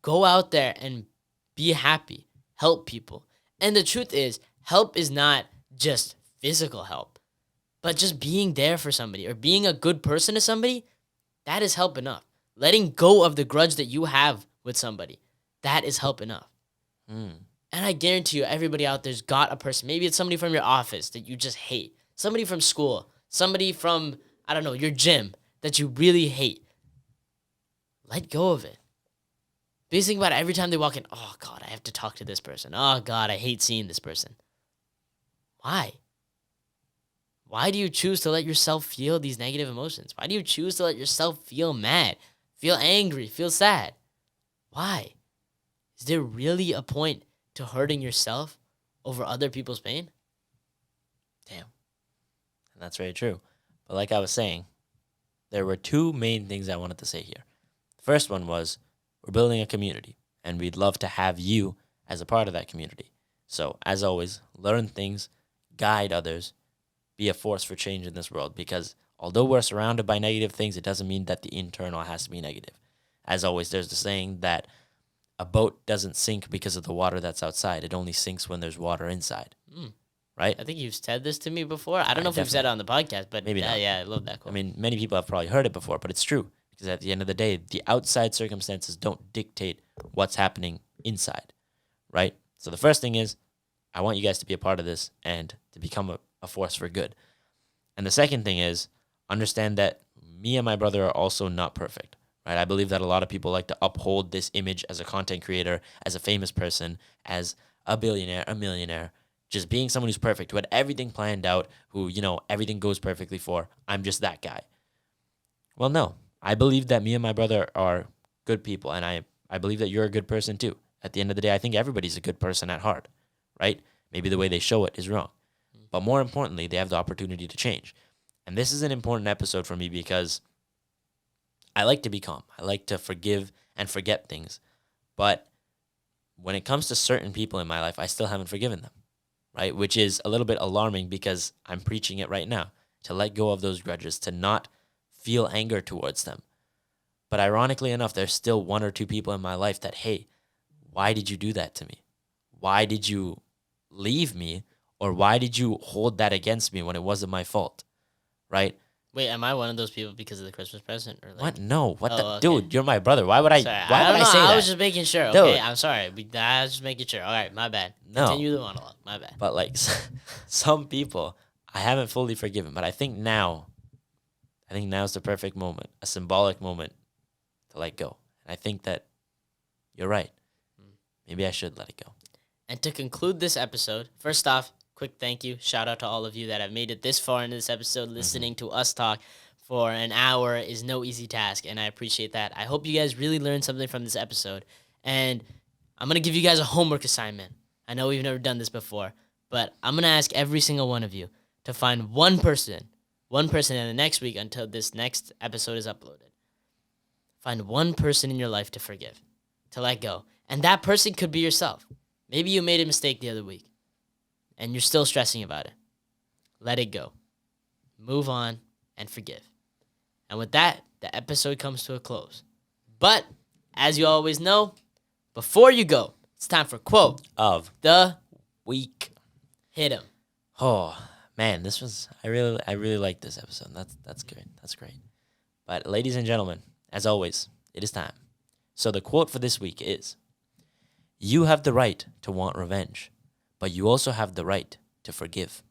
Speaker 1: go out there and be happy. Help people. And the truth is, help is not just physical help, but just being there for somebody or being a good person to somebody, that is help enough. Letting go of the grudge that you have with somebody, that is help enough. And I guarantee you, everybody out there's got a person. Maybe it's somebody from your office that you just hate. Somebody from school. Somebody from, I don't know, your gym that you really hate. Let go of it. Because think about it, every time they walk in, oh, God, I have to talk to this person. Oh, God, I hate seeing this person. Why? Why do you choose to let yourself feel these negative emotions? Why do you choose to let yourself feel mad, feel angry, feel sad? Why? Is there really a point to hurting yourself over other people's pain?
Speaker 2: Damn. And that's very true. But like I was saying, there were two main things I wanted to say here. The first one was, we're building a community, and we'd love to have you as a part of that community. So, as always, learn things, guide others, be a force for change in this world, because although we're surrounded by negative things, it doesn't mean that the internal has to be negative. As always, there's the saying that a boat doesn't sink because of the water that's outside. It only sinks when there's water inside. Right?
Speaker 1: I think you've said this to me before. I don't know if we've said it on the podcast, but
Speaker 2: maybe not.
Speaker 1: Yeah, I love that quote.
Speaker 2: I mean, many people have probably heard it before, but it's true. Because at the end of the day, the outside circumstances don't dictate what's happening inside, right? So the first thing is, I want you guys to be a part of this and to become a force for good. And the second thing is, understand that me and my brother are also not perfect, right? I believe that a lot of people like to uphold this image as a content creator, as a famous person, as a billionaire, a millionaire, just being someone who's perfect, who had everything planned out, who, everything goes perfectly for. I'm just that guy. Well, no. I believe that me and my brother are good people, and I believe that you're a good person too. At the end of the day, I think everybody's a good person at heart, right? Maybe the way they show it is wrong. But more importantly, they have the opportunity to change. And this is an important episode for me because I like to be calm. I like to forgive and forget things. But when it comes to certain people in my life, I still haven't forgiven them, right? Which is a little bit alarming because I'm preaching it right now, to let go of those grudges, to not feel anger towards them. But ironically enough, there's still one or two people in my life that, hey, why did you do that to me? Why did you leave me? Or why did you hold that against me when it wasn't my fault, right?
Speaker 1: Wait, am I one of those people because of the Christmas present? Or like,
Speaker 2: What? No. What the?
Speaker 1: okay.
Speaker 2: Dude, you're my brother. Why would I?
Speaker 1: Sorry,
Speaker 2: Why
Speaker 1: I
Speaker 2: would
Speaker 1: don't
Speaker 2: I say
Speaker 1: know.
Speaker 2: that?
Speaker 1: I was just making sure.
Speaker 2: Dude.
Speaker 1: Okay, I'm sorry. I was just making sure. All right, my bad.
Speaker 2: No.
Speaker 1: Continue the monologue. My bad.
Speaker 2: But like some people, I haven't fully forgiven. But I think now's the perfect moment, a symbolic moment to let go. And I think that you're right. Maybe I should let it go.
Speaker 1: And to conclude this episode, first off, quick thank you. Shout out to all of you that have made it this far into this episode. Listening to us talk for an hour is no easy task, and I appreciate that. I hope you guys really learned something from this episode. And I'm going to give you guys a homework assignment. I know we've never done this before, but I'm going to ask every single one of you to find one person in the next week until this next episode is uploaded. Find one person in your life to forgive, to let go. And that person could be yourself. Maybe you made a mistake the other week and you're still stressing about it. Let it go. Move on and forgive. And with that, the episode comes to a close. But as you always know, before you go, it's time for quote
Speaker 2: Of
Speaker 1: the
Speaker 2: week.
Speaker 1: hit 'em.
Speaker 2: Oh man, I really like this episode. That's great. That's great. But ladies and gentlemen, as always, it is time. So the quote for this week is, "You have the right to want revenge, but you also have the right to forgive."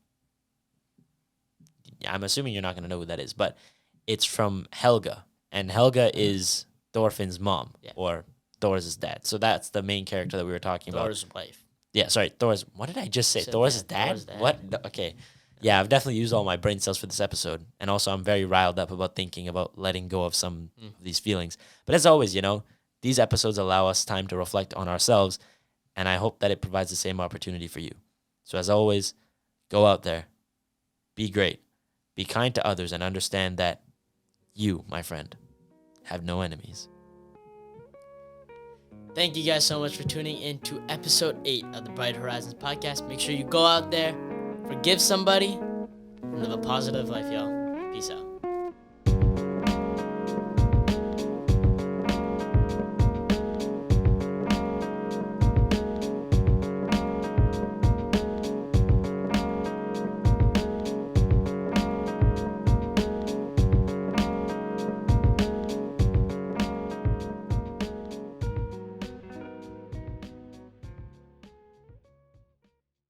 Speaker 2: I'm assuming you're not going to know who that is, but it's from Helga, and Helga is Thorfinn's mom, or Thor's dad. So that's the main character that we were talking about.
Speaker 1: Thor's wife.
Speaker 2: Yeah, sorry, Thor's. What did I just say?
Speaker 1: said
Speaker 2: Thor's
Speaker 1: dad.
Speaker 2: dad?
Speaker 1: Thor's dad.
Speaker 2: What? No, okay. Yeah, I've definitely used all my brain cells for this episode, and also I'm very riled up about thinking about letting go of some of these feelings. But as always, these episodes allow us time to reflect on ourselves, and I hope that it provides the same opportunity for you. So as always, go out there, be great, be kind to others, and understand that you, my friend, have no enemies.
Speaker 1: Thank you guys so much for tuning in to episode 8 of the Bright Horizons podcast. Make sure you go out there, forgive somebody, and live a positive life, y'all. Peace out.